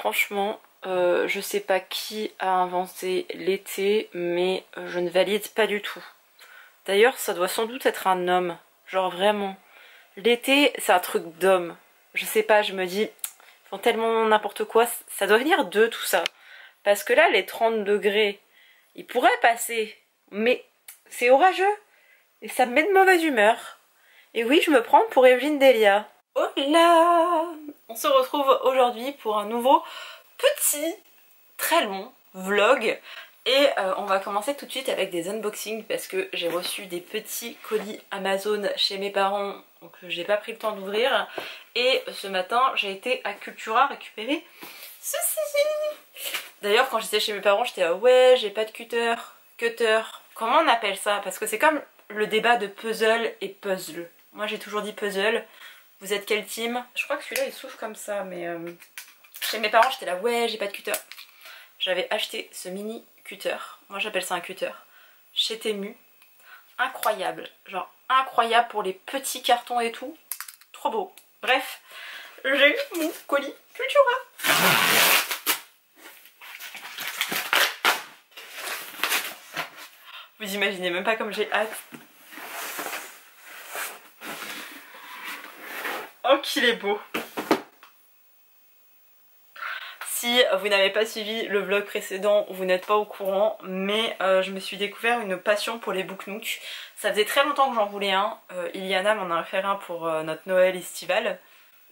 franchement, je sais pas qui a inventé l'été, mais je ne valide pas du tout. D'ailleurs, ça doit sans doute être un homme. Genre vraiment. L'été, c'est un truc d'homme. Je sais pas, je me dis, ils font tellement n'importe quoi. Ça doit venir d'eux tout ça. Parce que là, les 30 degrés, ils pourraient passer. Mais c'est orageux. Et ça me met de mauvaise humeur. Et oui, je me prends pour Evelyne Delia. Hola! On se retrouve aujourd'hui pour un nouveau petit, très long vlog. Et on va commencer tout de suite avec des unboxings parce que j'ai reçu des petits colis Amazon chez mes parents, donc j'ai pas pris le temps d'ouvrir. Et ce matin, j'ai été à Cultura récupérer ceci. D'ailleurs, quand j'étais chez mes parents, j'étais ouais, j'ai pas de cutter. Comment on appelle ça? Parce que c'est comme le débat de puzzle et puzzle. Moi j'ai toujours dit puzzle. Vous êtes quel team? Je crois que celui-là il s'ouvre comme ça, mais chez mes parents j'étais là ouais j'ai pas de cutter. J'avais acheté ce mini cutter, moi j'appelle ça un cutter, chez Temu. Incroyable, genre incroyable pour les petits cartons et tout. Trop beau. Bref, j'ai eu mon colis Cultura. Vous imaginez même pas comme j'ai hâte. Oh qu'il est beau. Si vous n'avez pas suivi le vlog précédent, vous n'êtes pas au courant, mais je me suis découvert une passion pour les Book Nook. Ça faisait très longtemps que j'en voulais un. Iliana m'en a fait un pour notre Noël estival.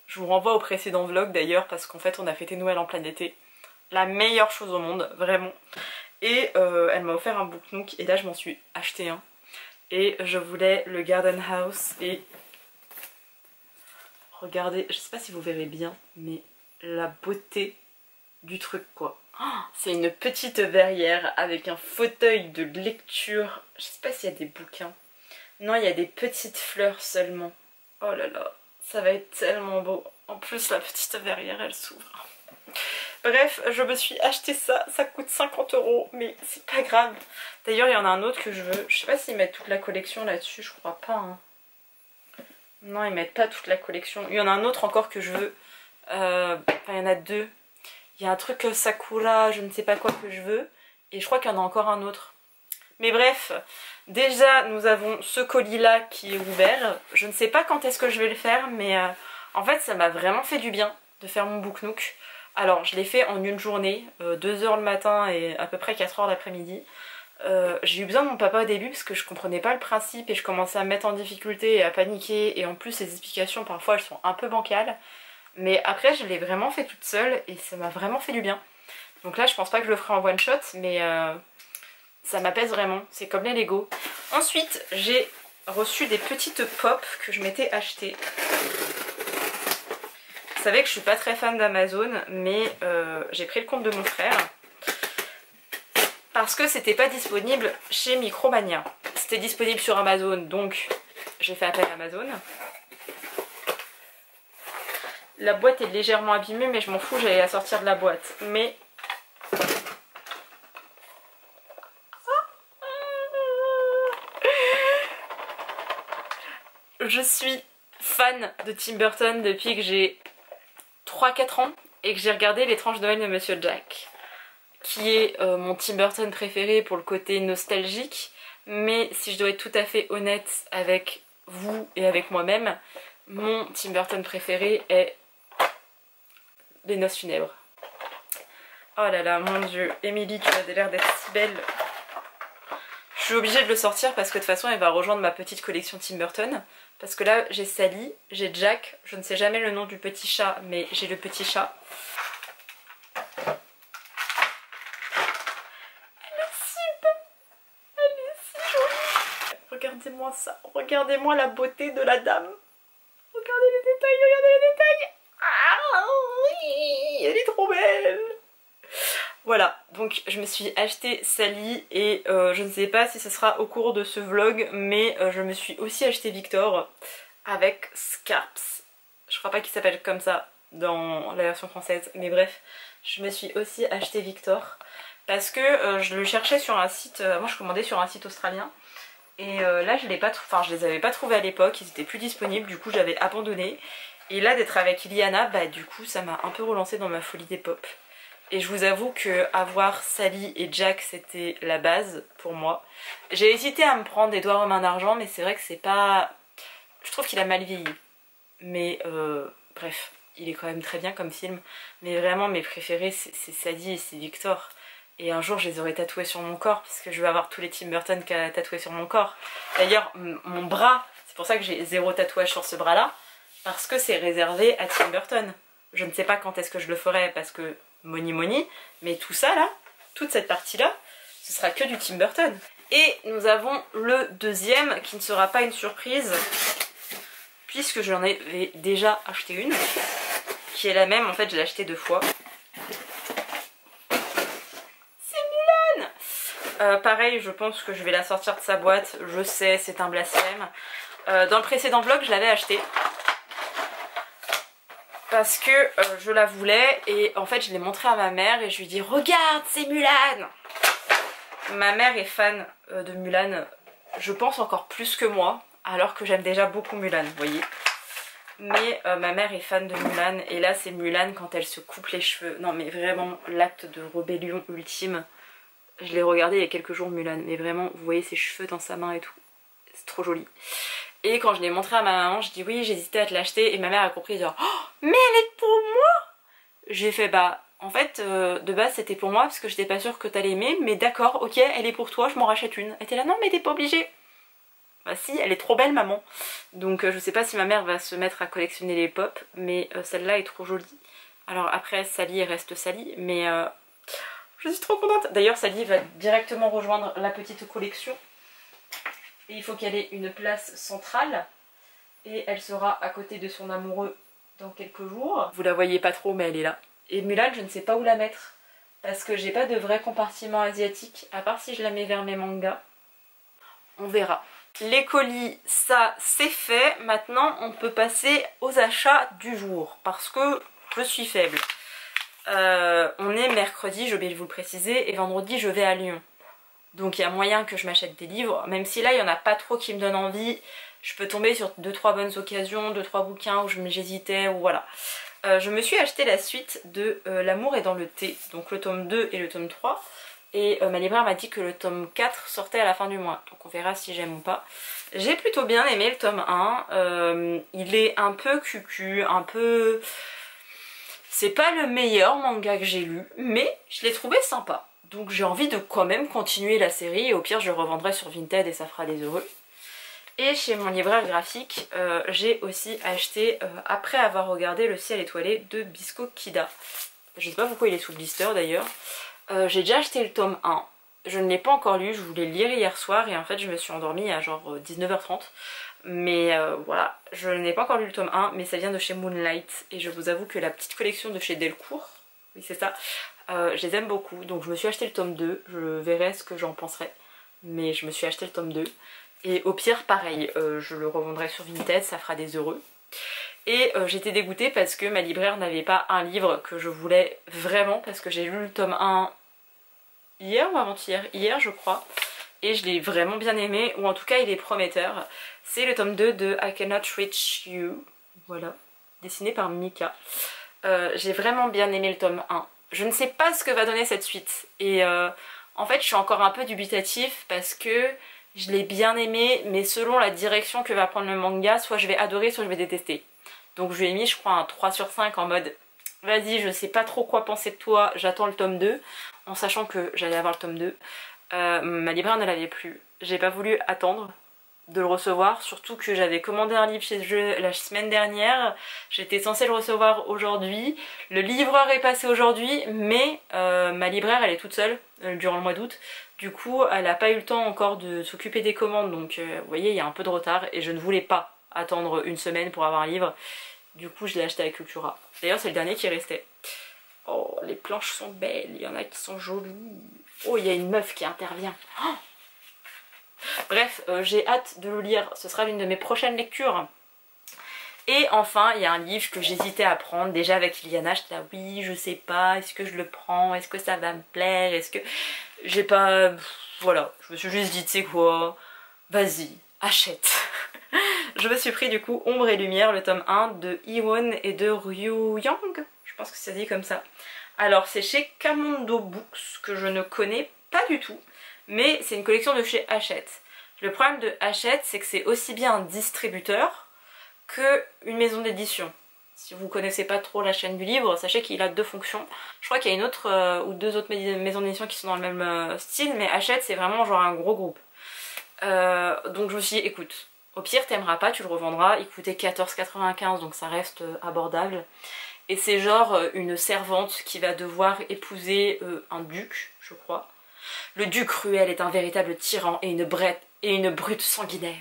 Je vous renvoie au précédent vlog d'ailleurs parce qu'en fait on a fêté Noël en plein été. La meilleure chose au monde, vraiment. Et elle m'a offert un Book Nook et là je m'en suis acheté un. Et je voulais le Garden House et regardez, je sais pas si vous verrez bien, mais la beauté du truc quoi. Oh, c'est une petite verrière avec un fauteuil de lecture. Je sais pas s'il y a des bouquins. Non, il y a des petites fleurs seulement. Oh là là, ça va être tellement beau. En plus la petite verrière elle s'ouvre. Bref, je me suis acheté ça, ça coûte 50 €, mais c'est pas grave. D'ailleurs il y en a un autre que je veux. Je sais pas s'ils mettent toute la collection là-dessus, je crois pas hein. Non, ils mettent pas toute la collection. Il y en a un autre encore que je veux. Enfin, il y en a deux. Il y a un truc Sakura, je ne sais pas quoi que je veux. Et je crois qu'il y en a encore un autre. Mais bref, déjà nous avons ce colis là qui est ouvert. Je ne sais pas quand est-ce que je vais le faire, mais en fait ça m'a vraiment fait du bien de faire mon Book Nook. Alors je l'ai fait en une journée, 2 h le matin et à peu près 4 h l'après-midi. J'ai eu besoin de mon papa au début parce que je comprenais pas le principe et je commençais à me mettre en difficulté et à paniquer, et en plus les explications parfois elles sont un peu bancales, mais après je l'ai vraiment fait toute seule et ça m'a vraiment fait du bien. Donc là je pense pas que je le ferai en one shot, mais ça m'apaise vraiment, c'est comme les Lego. Ensuite j'ai reçu des petites pop que je m'étais achetées. Vous savez que je suis pas très fan d'Amazon, mais j'ai pris le compte de mon frère parce que c'était pas disponible chez Micromania. C'était disponible sur Amazon, donc j'ai fait appel à Amazon. La boîte est légèrement abîmée, mais je m'en fous, j'allais la sortir de la boîte. Mais je suis fan de Tim Burton depuis que j'ai 3-4 ans et que j'ai regardé L'étrange Noël de Monsieur Jack, qui est mon Tim Burton préféré pour le côté nostalgique. Mais si je dois être tout à fait honnête avec vous et avec moi-même, mon Tim Burton préféré est Les Noces Funèbres. Oh là là, mon dieu, Émilie, tu as l'air d'être si belle. Je suis obligée de le sortir parce que de toute façon elle va rejoindre ma petite collection Tim Burton. Parce que là j'ai Sally, j'ai Jack, je ne sais jamais le nom du petit chat, mais j'ai le petit chat. Regardez-moi ça, regardez-moi la beauté de la dame. Regardez les détails, regardez les détails. Ah oui, elle est trop belle. Voilà, donc je me suis acheté Sally et je ne sais pas si ce sera au cours de ce vlog, mais je me suis aussi acheté Victor avec Scarps. Je crois pas qu'il s'appelle comme ça dans la version française, mais bref, je me suis aussi acheté Victor parce que je le cherchais sur un site, moi je commandais sur un site australien. Et là je les avais pas trouvés à l'époque, ils étaient plus disponibles, du coup j'avais abandonné. Et là d'être avec Iliana, bah du coup ça m'a un peu relancé dans ma folie des pop. Et je vous avoue que avoir Sally et Jack c'était la base pour moi. J'ai hésité à me prendre Édouard aux mains d'argent, mais c'est vrai que c'est pas... Je trouve qu'il a mal vieilli. Mais bref, il est quand même très bien comme film. Mais vraiment mes préférés c'est Sally et c'est Victor. Et un jour je les aurai tatoués sur mon corps, parce que je veux avoir tous les Tim Burton qu'a tatoués sur mon corps. D'ailleurs mon bras, c'est pour ça que j'ai 0 tatouage sur ce bras là, parce que c'est réservé à Tim Burton. Je ne sais pas quand est-ce que je le ferai, parce que money, mais tout ça là, toute cette partie là, ce sera que du Tim Burton. Et nous avons le deuxième qui ne sera pas une surprise, puisque j'en avais déjà acheté une, qui est la même, en fait je l'ai acheté 2 fois. C'est Mulan. Pareil, je pense que je vais la sortir de sa boîte, je sais, c'est un blasphème. Dans le précédent vlog, je l'avais acheté. Parce que je la voulais et en fait je l'ai montré à ma mère et je lui ai dit regarde c'est Mulan. Ma mère est fan de Mulan, je pense encore plus que moi, alors que j'aime déjà beaucoup Mulan, vous voyez. Mais ma mère est fan de Mulan et là c'est Mulan quand elle se coupe les cheveux. Non mais vraiment l'acte de rébellion ultime. Je l'ai regardé il y a quelques jours Mulan, mais vraiment vous voyez ses cheveux dans sa main et tout. C'est trop joli. Et quand je l'ai montré à ma maman, je dis oui j'hésitais à te l'acheter et ma mère a compris genre oh, mais elle est pour moi. J'ai fait bah en fait de base c'était pour moi parce que j'étais pas sûre que t'allais aimer, mais d'accord ok elle est pour toi, je m'en rachète une. Elle était là non mais t'es pas obligée. Bah si elle est trop belle maman. Donc je sais pas si ma mère va se mettre à collectionner les pop, mais celle-là est trop jolie. Alors après Sally reste Sally, mais je suis trop contente. D'ailleurs Sally va directement rejoindre la petite collection. Et il faut qu'elle ait une place centrale. Et elle sera à côté de son amoureux dans quelques jours. Vous la voyez pas trop mais elle est là. Et Mulan je ne sais pas où la mettre. Parce que j'ai pas de vrai compartiment asiatique. À part si je la mets vers mes mangas. On verra. Les colis ça c'est fait. Maintenant on peut passer aux achats du jour. Parce que je suis faible. On est mercredi, je vais vous le préciser. Et vendredi je vais à Lyon. Donc il y a moyen que je m'achète des livres, même si là il n'y en a pas trop qui me donnent envie. Je peux tomber sur 2-3 bonnes occasions, 2-3 bouquins où j'hésitais, ou voilà. Je me suis acheté la suite de L'amour est dans le thé, donc le tome 2 et le tome 3. Et ma libraire m'a dit que le tome 4 sortait à la fin du mois, donc on verra si j'aime ou pas. J'ai plutôt bien aimé le tome 1, il est un peu cucu, un peu... C'est pas le meilleur manga que j'ai lu, mais je l'ai trouvé sympa. Donc j'ai envie de quand même continuer la série et au pire je revendrai sur Vinted et ça fera des heureux. Et chez mon libraire graphique, j'ai aussi acheté, après avoir regardé Le ciel étoilé de Bisco Kida. Je sais pas pourquoi il est sous blister d'ailleurs. J'ai déjà acheté le tome 1. Je ne l'ai pas encore lu, je voulais le lire hier soir et en fait je me suis endormie à genre 19h30. Mais voilà, je n'ai pas encore lu le tome 1 mais ça vient de chez Moonlight. Et je vous avoue que la petite collection de chez Delcourt, oui c'est ça, je les aime beaucoup, donc je me suis acheté le tome 2, je verrai ce que j'en penserai, mais je me suis acheté le tome 2, et au pire pareil, je le revendrai sur Vinted, ça fera des heureux. Et j'étais dégoûtée parce que ma libraire n'avait pas un livre que je voulais vraiment, parce que j'ai lu le tome 1 hier ou avant-hier, hier je crois, et je l'ai vraiment bien aimé, ou en tout cas il est prometteur. C'est le tome 2 de I Cannot Reach You, voilà, dessiné par Mika. J'ai vraiment bien aimé le tome 1. Je ne sais pas ce que va donner cette suite et en fait je suis encore un peu dubitatif parce que je l'ai bien aimé mais selon la direction que va prendre le manga, soit je vais adorer soit je vais détester. Donc je lui ai mis je crois un 3 sur 5 en mode vas-y je sais pas trop quoi penser de toi, j'attends le tome 2 en sachant que j'allais avoir le tome 2. Ma libraire ne l'avait plus, j'ai pas voulu attendre de le recevoir, surtout que j'avais commandé un livre chez eux la semaine dernière, j'étais censée le recevoir aujourd'hui, le livreur est passé aujourd'hui, mais ma libraire elle est toute seule durant le mois d'août, du coup elle n'a pas eu le temps encore de s'occuper des commandes, donc vous voyez il y a un peu de retard et je ne voulais pas attendre une semaine pour avoir un livre, du coup je l'ai acheté à Cultura. D'ailleurs c'est le dernier qui restait. Oh les planches sont belles, il y en a qui sont jolies. Oh il y a une meuf qui intervient. Oh bref, j'ai hâte de le lire, ce sera l'une de mes prochaines lectures. Et enfin, il y a un livre que j'hésitais à prendre, déjà avec Iliana, j'étais là, oui, je sais pas, est-ce que je le prends, est-ce que ça va me plaire, est-ce que... J'ai pas... Voilà, je me suis juste dit, tu sais quoi, vas-y, achète. Je me suis pris du coup Ombre et Lumière, le tome 1 de Iwon et de Ryu Yang, je pense que ça se dit comme ça. Alors c'est chez Camondo Books, que je ne connais pas du tout, mais c'est une collection de chez Hachette. Le problème de Hachette, c'est que c'est aussi bien un distributeur que une maison d'édition. Si vous connaissez pas trop la chaîne du livre, sachez qu'il a deux fonctions. Je crois qu'il y a une autre ou deux autres maisons d'édition qui sont dans le même style, mais Hachette c'est vraiment genre un gros groupe. Donc je me suis dit, écoute, au pire t'aimeras pas, tu le revendras. Il coûtait 14,95 donc ça reste abordable. Et c'est genre une servante qui va devoir épouser un duc, je crois. Le duc Ruel est un véritable tyran et une brute sanguinaire.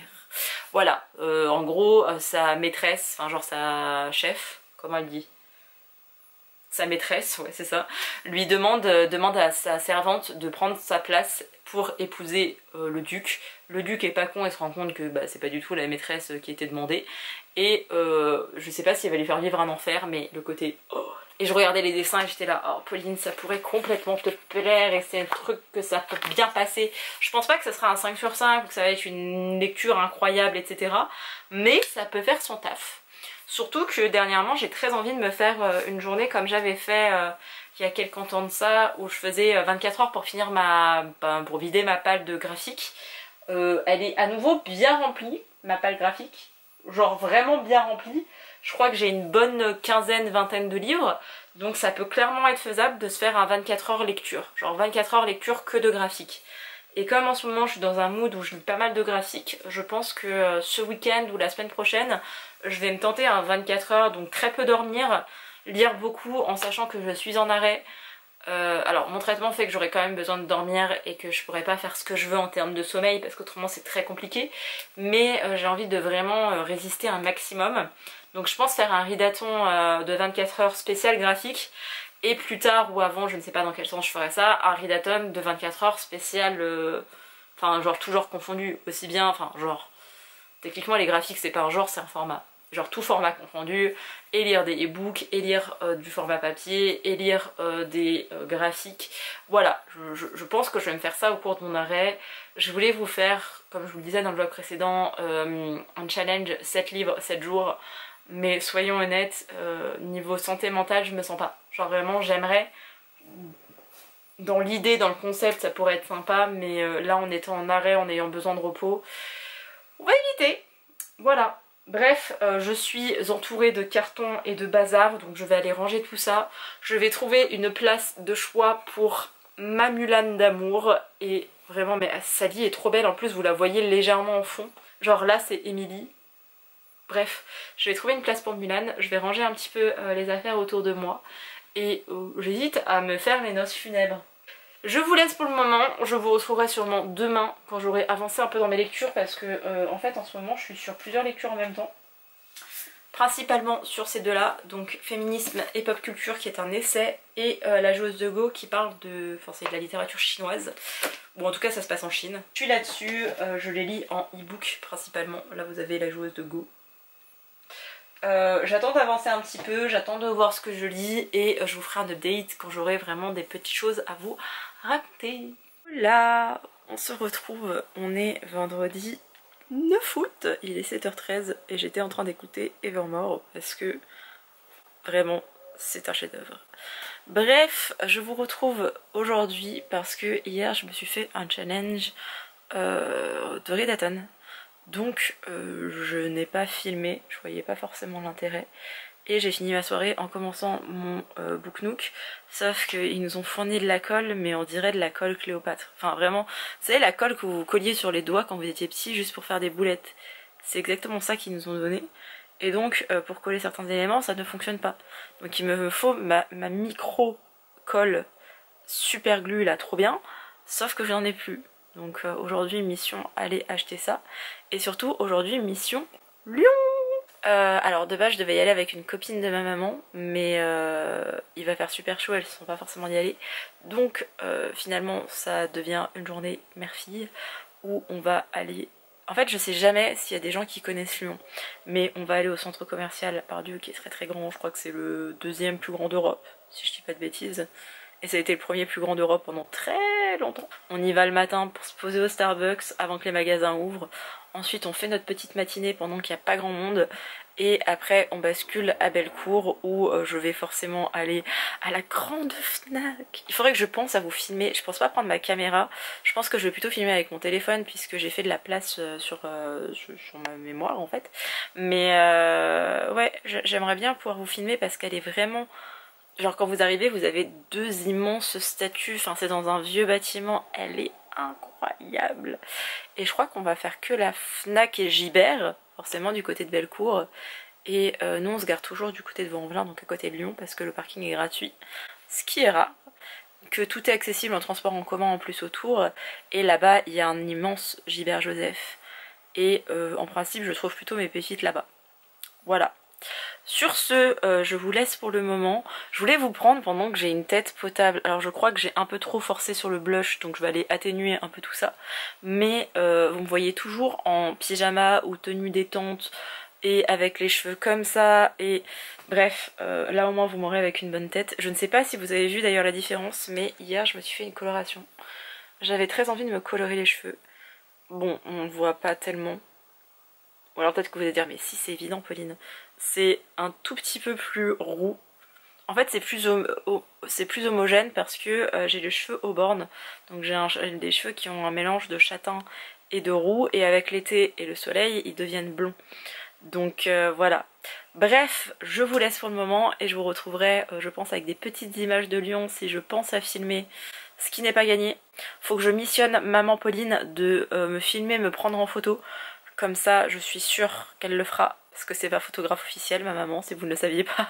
Voilà, en gros, sa maîtresse, enfin genre sa chef, comment elle dit, sa maîtresse, ouais c'est ça, lui demande à sa servante de prendre sa place pour épouser le duc. Le duc est pas con et se rend compte que bah, c'est pas du tout la maîtresse qui était demandée. Et je sais pas s'il va lui faire vivre un enfer, mais le côté... Oh. Et je regardais les dessins et j'étais là, oh Pauline, ça pourrait complètement te plaire et c'est un truc que ça peut bien passer. Je pense pas que ça sera un 5 sur 5 ou que ça va être une lecture incroyable, etc. Mais ça peut faire son taf. Surtout que dernièrement, j'ai très envie de me faire une journée comme j'avais fait il y a quelques temps de ça, où je faisais 24 heures pour finir pour vider ma palle de graphique. Elle est à nouveau bien remplie, ma palle graphique. Genre vraiment bien remplie. Je crois que j'ai une bonne quinzaine, vingtaine de livres, donc ça peut clairement être faisable de se faire un 24 heures lecture. Genre 24 heures lecture que de graphique. Et comme en ce moment je suis dans un mood où je lis pas mal de graphiques, je pense que ce week-end ou la semaine prochaine, je vais me tenter un 24 heures, donc très peu dormir, lire beaucoup en sachant que je suis en arrêt. Alors mon traitement fait que j'aurai quand même besoin de dormir et que je pourrai pas faire ce que je veux en termes de sommeil parce qu'autrement c'est très compliqué, mais j'ai envie de vraiment résister un maximum. Donc je pense faire un readathon de 24 heures spécial graphique et plus tard ou avant, je ne sais pas dans quel sens je ferai ça, un readathon de 24 heures spécial, enfin genre tout genre confondu aussi bien, enfin genre techniquement les graphiques c'est pas un genre, c'est un format. Genre tout format confondu, et lire des e-books, et lire du format papier, et lire des graphiques. Voilà, je pense que je vais me faire ça au cours de mon arrêt. Je voulais vous faire, comme je vous le disais dans le vlog précédent, un challenge 7 livres, 7 jours. Mais soyons honnêtes, niveau santé mentale, je me sens pas. Genre vraiment, j'aimerais, dans l'idée, dans le concept, ça pourrait être sympa, mais là en étant en arrêt, en ayant besoin de repos, on va éviter. Voilà. Bref, je suis entourée de cartons et de bazar, donc je vais aller ranger tout ça. Je vais trouver une place de choix pour ma Mulan d'amour. Et vraiment, mais Sally est trop belle, en plus vous la voyez légèrement en fond. Genre là c'est Emily. Bref, je vais trouver une place pour Mulan, je vais ranger un petit peu les affaires autour de moi. Et j'hésite à me faire les noces funèbres. Je vous laisse pour le moment, je vous retrouverai sûrement demain quand j'aurai avancé un peu dans mes lectures parce que en fait en ce moment je suis sur plusieurs lectures en même temps. Principalement sur ces deux-là, donc Féminisme et Pop Culture qui est un essai et La joueuse de Go qui parle de... enfin c'est de la littérature chinoise. Bon en tout cas ça se passe en Chine. Je suis là-dessus, je les lis en e-book principalement, là vous avez La joueuse de Go. J'attends d'avancer un petit peu, j'attends de voir ce que je lis et je vous ferai un update quand j'aurai vraiment des petites choses à vous raconter. Là, on se retrouve, on est vendredi 9 août, il est 7h13 et j'étais en train d'écouter Evermore parce que vraiment c'est un chef d'œuvre. Bref, je vous retrouve aujourd'hui parce que hier je me suis fait un challenge de readathon. Donc je n'ai pas filmé, je voyais pas forcément l'intérêt. Et j'ai fini ma soirée en commençant mon Book Nook. Sauf qu'ils nous ont fourni de la colle, mais on dirait de la colle Cléopâtre. Enfin vraiment, vous savez la colle que vous colliez sur les doigts quand vous étiez petit juste pour faire des boulettes. C'est exactement ça qu'ils nous ont donné. Et donc pour coller certains éléments ça ne fonctionne pas. Donc il me faut ma micro colle super glue là trop bien. Sauf que je n'en ai plus. Donc aujourd'hui mission aller acheter ça. Et surtout aujourd'hui mission Lyon. Alors de base je devais y aller avec une copine de ma maman, mais il va faire super chaud, elles ne sont pas forcément d'y aller. Donc finalement ça devient une journée mère-fille où on va aller... En fait je sais jamais s'il y a des gens qui connaissent Lyon, mais on va aller au centre commercial Pardieu qui est très très grand, je crois que c'est le deuxième plus grand d'Europe, si je dis pas de bêtises. Et ça a été le premier plus grand d'Europe pendant très longtemps. On y va le matin pour se poser au Starbucks avant que les magasins ouvrent. Ensuite on fait notre petite matinée pendant qu'il n'y a pas grand monde. Et après on bascule à Bellecour où je vais forcément aller à la grande Fnac. Il faudrait que je pense à vous filmer, je pense pas prendre ma caméra, je pense que je vais plutôt filmer avec mon téléphone puisque j'ai fait de la place sur ma mémoire en fait. Mais ouais, j'aimerais bien pouvoir vous filmer parce qu'elle est vraiment... Genre quand vous arrivez vous avez deux immenses statues, enfin c'est dans un vieux bâtiment, elle est incroyable. Et je crois qu'on va faire que la Fnac et Gibert, forcément du côté de Bellecour. Et nous on se garde toujours du côté de Vaux-en-Velin, donc à côté de Lyon, parce que le parking est gratuit. Ce qui est rare, que tout est accessible en transport en commun en plus autour. Et là-bas il y a un immense Gibert Joseph. Et en principe je trouve plutôt mes pépites là-bas. Voilà. Sur ce, je vous laisse pour le moment. Je voulais vous prendre pendant que j'ai une tête potable. Alors je crois que j'ai un peu trop forcé sur le blush, donc je vais aller atténuer un peu tout ça. Mais vous me voyez toujours en pyjama ou tenue détente et avec les cheveux comme ça. Et bref, là au moins vous m'aurez avec une bonne tête. Je ne sais pas si vous avez vu d'ailleurs la différence, mais hier je me suis fait une coloration. J'avais très envie de me colorer les cheveux. Bon, on ne voit pas tellement. Ou alors peut-être que vous allez dire, mais si c'est évident Pauline. C'est un tout petit peu plus roux. En fait c'est plus homogène parce que j'ai les cheveux aux bornes. Donc j'ai des cheveux qui ont un mélange de châtain et de roux. Et avec l'été et le soleil ils deviennent blonds. Donc voilà. Bref, je vous laisse pour le moment et je vous retrouverai je pense avec des petites images de Lyon si je pense à filmer. Ce qui n'est pas gagné. Faut que je missionne maman Pauline de me filmer, me prendre en photo. Comme ça, je suis sûre qu'elle le fera. Parce que c'est ma photographe officielle, ma maman, si vous ne le saviez pas.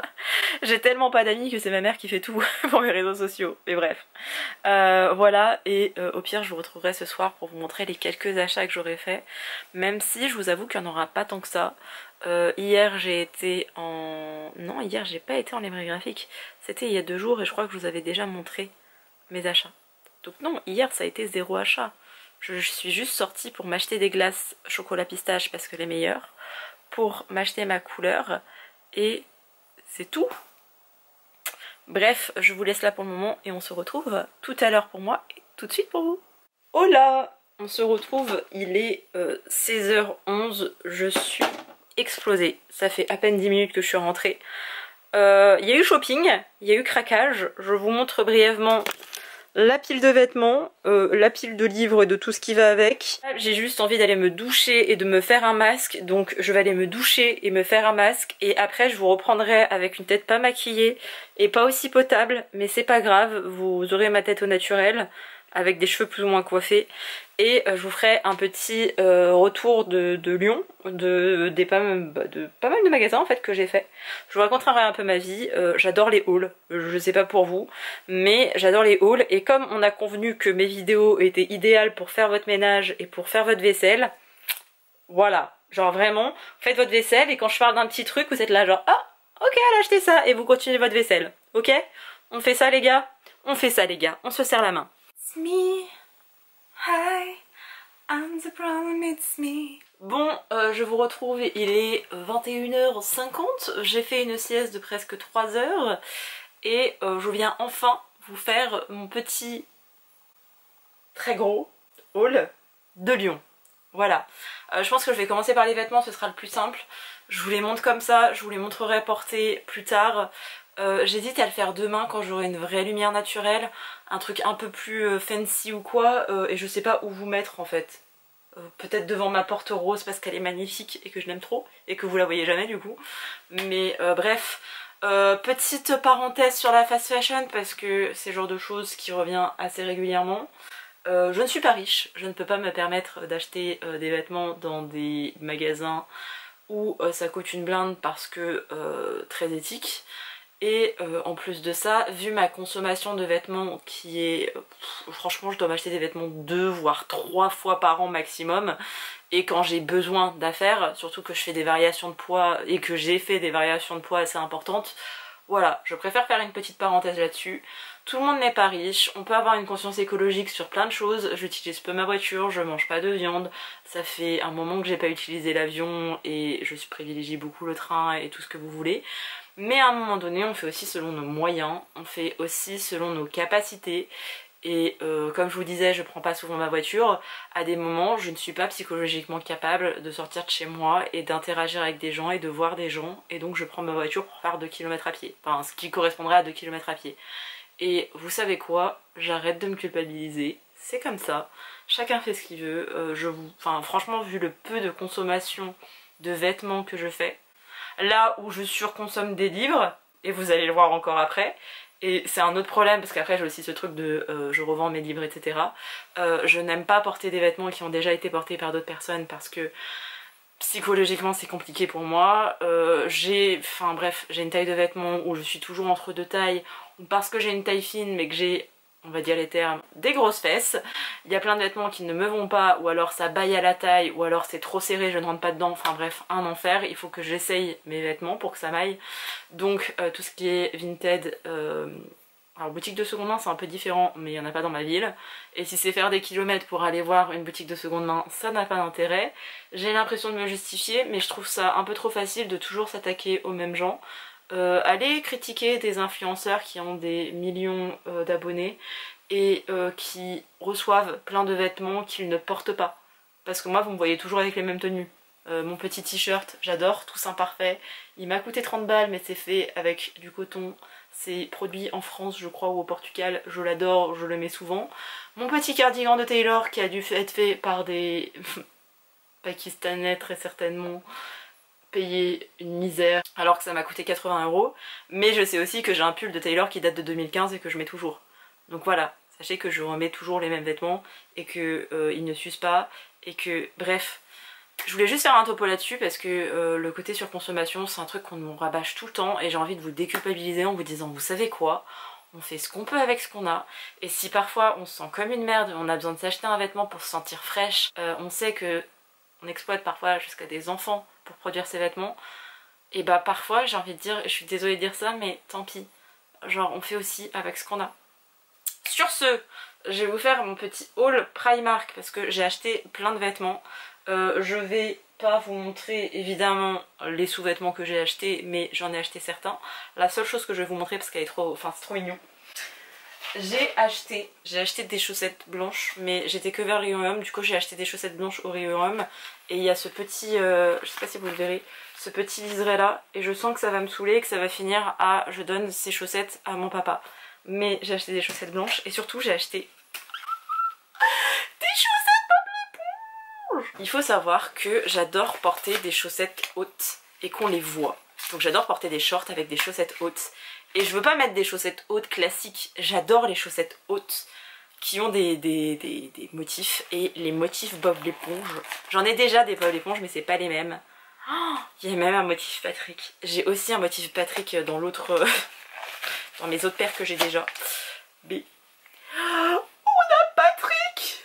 J'ai tellement pas d'amis que c'est ma mère qui fait tout pour mes réseaux sociaux. Mais bref. Voilà, et au pire, je vous retrouverai ce soir pour vous montrer les quelques achats que j'aurai fait. Même si, je vous avoue qu'il n'y en aura pas tant que ça. Hier, j'ai été en... Non, hier, j'ai pas été en librairie graphique. C'était il y a 2 jours et je crois que je vous avais déjà montré mes achats. Donc non, hier, ça a été 0 achat. Je suis juste sortie pour m'acheter des glaces chocolat pistache parce que les meilleures, pour m'acheter ma couleur et c'est tout. Bref, je vous laisse là pour le moment et on se retrouve tout à l'heure pour moi et tout de suite pour vous. Hola! On se retrouve, il est 16h11, je suis explosée. Ça fait à peine 10 minutes que je suis rentrée. Il y a eu shopping, il y a eu craquage, je vous montre brièvement la pile de vêtements, la pile de livres et de tout ce qui va avec. J'ai juste envie d'aller me doucher et de me faire un masque, donc je vais aller me doucher et me faire un masque et après je vous reprendrai avec une tête pas maquillée et pas aussi potable, mais c'est pas grave, vous aurez ma tête au naturel avec des cheveux plus ou moins coiffés et je vous ferai un petit retour de Lyon, de pas mal de magasins en fait que j'ai fait. Je vous raconterai un peu ma vie, j'adore les hauls, je sais pas pour vous, mais j'adore les hauls et comme on a convenu que mes vidéos étaient idéales pour faire votre ménage et pour faire votre vaisselle, voilà, genre vraiment, faites votre vaisselle et quand je parle d'un petit truc vous êtes là genre ah ok elle a acheté ça et vous continuez votre vaisselle, ok? On fait ça les gars? On fait ça les gars, on se serre la main. It's me, hi, I'm the problem, it's me. Bon, je vous retrouve, il est 21h50, j'ai fait une sieste de presque 3 heures et je viens enfin vous faire mon petit très gros haul de Lyon. Voilà, je pense que je vais commencer par les vêtements, ce sera le plus simple. Je vous les montre comme ça, je vous les montrerai portés plus tard. J'hésite à le faire demain quand j'aurai une vraie lumière naturelle, un truc un peu plus fancy ou quoi, et je sais pas où vous mettre en fait. Peut-être devant ma porte rose parce qu'elle est magnifique et que je l'aime trop, et que vous la voyez jamais du coup. Mais bref, petite parenthèse sur la fast fashion parce que c'est le genre de choses qui revient assez régulièrement. Je ne suis pas riche, je ne peux pas me permettre d'acheter des vêtements dans des magasins où ça coûte une blinde parce que très éthique. Et en plus de ça, vu ma consommation de vêtements qui est... franchement je dois m'acheter des vêtements 2 voire 3 fois par an maximum. Et quand j'ai besoin d'affaires, surtout que je fais des variations de poids et que j'ai fait des variations de poids assez importantes, voilà, je préfère faire une petite parenthèse là-dessus. Tout le monde n'est pas riche, on peut avoir une conscience écologique sur plein de choses, j'utilise peu ma voiture, je mange pas de viande, ça fait un moment que j'ai pas utilisé l'avion et je privilégie beaucoup le train et tout ce que vous voulez. Mais à un moment donné, on fait aussi selon nos moyens, on fait aussi selon nos capacités Et comme je vous disais, je prends pas souvent ma voiture. À des moments, je ne suis pas psychologiquement capable de sortir de chez moi et d'interagir avec des gens et de voir des gens. Et donc je prends ma voiture pour faire 2 km à pied. Enfin, ce qui correspondrait à 2 km à pied. Et vous savez quoi? J'arrête de me culpabiliser. C'est comme ça. Chacun fait ce qu'il veut. Enfin, franchement, vu le peu de consommation de vêtements que je fais, là où je surconsomme des livres, et vous allez le voir encore après, et c'est un autre problème parce qu'après j'ai aussi ce truc de je revends mes livres, etc. Je n'aime pas porter des vêtements qui ont déjà été portés par d'autres personnes parce que psychologiquement c'est compliqué pour moi. Enfin bref, j'ai une taille de vêtements où je suis toujours entre deux tailles, ou parce que j'ai une taille fine mais que j'ai, on va dire les termes, des grosses fesses. Il y a plein de vêtements qui ne me vont pas, ou alors ça baille à la taille, ou alors c'est trop serré, je ne rentre pas dedans, enfin bref, un enfer. Il faut que j'essaye mes vêtements pour que ça m'aille. Donc tout ce qui est Vinted, alors boutique de seconde main c'est un peu différent, mais il n'y en a pas dans ma ville. Et si c'est faire des kilomètres pour aller voir une boutique de seconde main, ça n'a pas d'intérêt. J'ai l'impression de me justifier, mais je trouve ça un peu trop facile de toujours s'attaquer aux mêmes gens. Aller critiquer des influenceurs qui ont des millions d'abonnés et qui reçoivent plein de vêtements qu'ils ne portent pas. Parce que moi vous me voyez toujours avec les mêmes tenues. Mon petit t-shirt, j'adore, tout imparfait. Il m'a coûté 30 balles mais c'est fait avec du coton. C'est produit en France je crois ou au Portugal, je l'adore, je le mets souvent. Mon petit cardigan de Taylor qui a dû être fait par des Pakistanais très certainement, payer une misère alors que ça m'a coûté 80 €. Mais je sais aussi que j'ai un pull de Taylor qui date de 2015 et que je mets toujours. Donc voilà, sachez que je remets toujours les mêmes vêtements et que ils ne s'usent pas et que bref. Je voulais juste faire un topo là-dessus parce que le côté surconsommation c'est un truc qu'on nous rabâche tout le temps et j'ai envie de vous déculpabiliser en vous disant vous savez quoi, on fait ce qu'on peut avec ce qu'on a et si parfois on se sent comme une merde, on a besoin de s'acheter un vêtement pour se sentir fraîche, on sait que on exploite parfois jusqu'à des enfants pour produire ces vêtements, et bah parfois j'ai envie de dire, je suis désolée de dire ça mais tant pis, genre on fait aussi avec ce qu'on a. Sur ce, je vais vous faire mon petit haul Primark parce que j'ai acheté plein de vêtements. Je vais pas vous montrer évidemment les sous-vêtements que j'ai achetés, mais j'en ai acheté certains. La seule chose que je vais vous montrer parce qu'elle est trop, enfin c'est trop mignon. J'ai acheté des chaussettes blanches, mais j'étais que vers Rio Homme, du coup j'ai acheté des chaussettes blanches au Rio Homme. Et il y a ce petit, je sais pas si vous le verrez, ce petit liseré là, et je sens que ça va me saouler, que ça va finir à je donne ces chaussettes à mon papa. Mais j'ai acheté des chaussettes blanches et surtout j'ai acheté des chaussettes Bob l'éponge. Il faut savoir que j'adore porter des chaussettes hautes et qu'on les voit. Donc j'adore porter des shorts avec des chaussettes hautes. Et je veux pas mettre des chaussettes hautes classiques, j'adore les chaussettes hautes qui ont des motifs. Et les motifs Bob l'éponge, j'en ai déjà des Bob l'éponge mais c'est pas les mêmes. Oh, il y a même un motif Patrick. J'ai aussi un motif Patrick dans l'autre... dans mes autres paires que j'ai déjà. Mais... on a Patrick,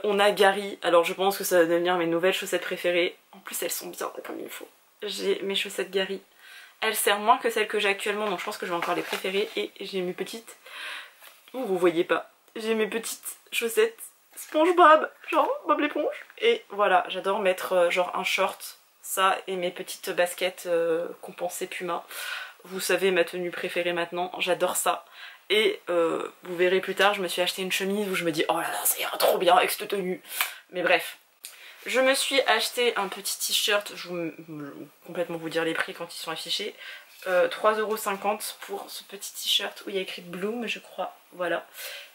on a Gary. Alors je pense que ça va devenir mes nouvelles chaussettes préférées. En plus elles sont bien comme il faut. J'ai mes chaussettes Gary. Elles serrent moins que celles que j'ai actuellement, donc je pense que je vais encore les préférer. Et j'ai mes petites... vous voyez pas. J'ai mes petites chaussettes SpongeBob, genre Bob l'éponge. Et voilà, j'adore mettre genre un short, ça et mes petites baskets compensées Puma. Vous savez ma tenue préférée maintenant, j'adore ça. Et vous verrez plus tard, je me suis acheté une chemise où je me dis oh là là ça ira trop bien avec cette tenue. Mais bref. Je me suis acheté un petit t-shirt, je vais complètement vous dire les prix quand ils sont affichés. 3,50 € pour ce petit t-shirt où il y a écrit Bloom je crois, voilà.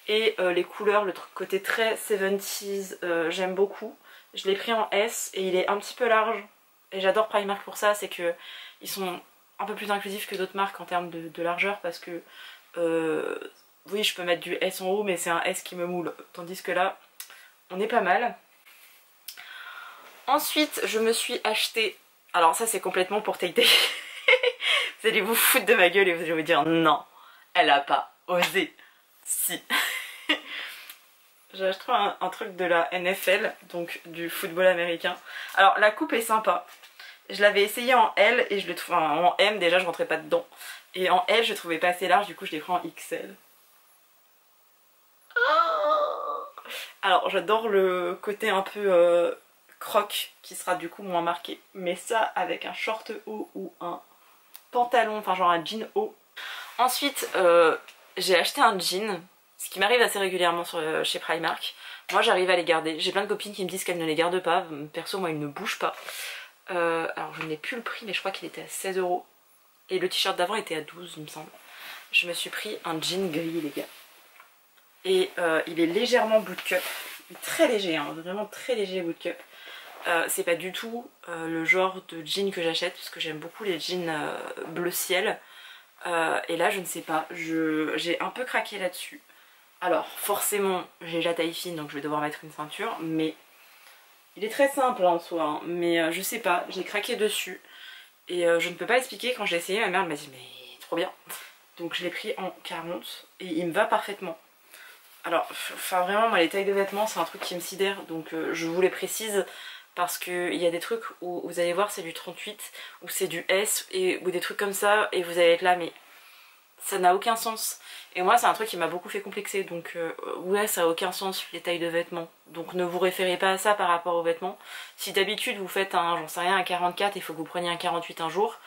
Et les couleurs, le côté très 70s, j'aime beaucoup. Je l'ai pris en S et il est un petit peu large. Et j'adore Primark pour ça, c'est que ils sont un peu plus inclusifs que d'autres marques en termes de largeur parce que oui je peux mettre du S en haut mais c'est un S qui me moule. Tandis que là, on est pas mal. Ensuite, je me suis acheté... Alors ça c'est complètement pour Tay Tay. Vous allez vous foutre de ma gueule et vous allez vous dire non, elle a pas osé. Si. J'ai acheté un truc de la NFL, donc du football américain. Alors la coupe est sympa. Je l'avais essayé en L et je le trouve... Enfin, en M déjà je rentrais pas dedans. Et en L je trouvais pas assez large, du coup je l'ai pris en XL. Alors j'adore le côté un peu... croc qui sera du coup moins marqué, mais ça avec un short haut ou un pantalon, enfin genre un jean haut. Ensuite j'ai acheté un jean, Ce qui m'arrive assez régulièrement chez Primark. Moi j'arrive à les garder. J'ai plein de copines qui me disent qu'elles ne les gardent pas. Perso moi ils ne bougent pas. Alors je n'ai plus le prix mais je crois qu'il était à 16 €. Et le t-shirt d'avant était à 12 il me semble. Je me suis pris un jean gris les gars. Et il est légèrement bootcut. Très léger, hein, vraiment très léger bootcut. C'est pas du tout le genre de jean que j'achète parce que j'aime beaucoup les jeans bleu ciel. Et là je ne sais pas, j'ai un peu craqué là-dessus. Alors forcément j'ai la taille fine donc je vais devoir mettre une ceinture, mais il est très simple en soi, hein, mais je sais pas, j'ai craqué dessus. Et je ne peux pas expliquer, quand j'ai essayé ma mère m'a dit mais trop bien. Donc je l'ai pris en 40 et il me va parfaitement. Alors enfin vraiment moi les tailles de vêtements c'est un truc qui me sidère donc je vous les précise. Parce qu'il y a des trucs où vous allez voir c'est du 38 ou c'est du S ou des trucs comme ça et vous allez être là mais ça n'a aucun sens. Et moi c'est un truc qui m'a beaucoup fait complexer donc ouais ça a aucun sens les tailles de vêtements. Donc ne vous référez pas à ça par rapport aux vêtements. Si d'habitude vous faites un j'en sais rien un 44 il faut que vous preniez un 48 un jour,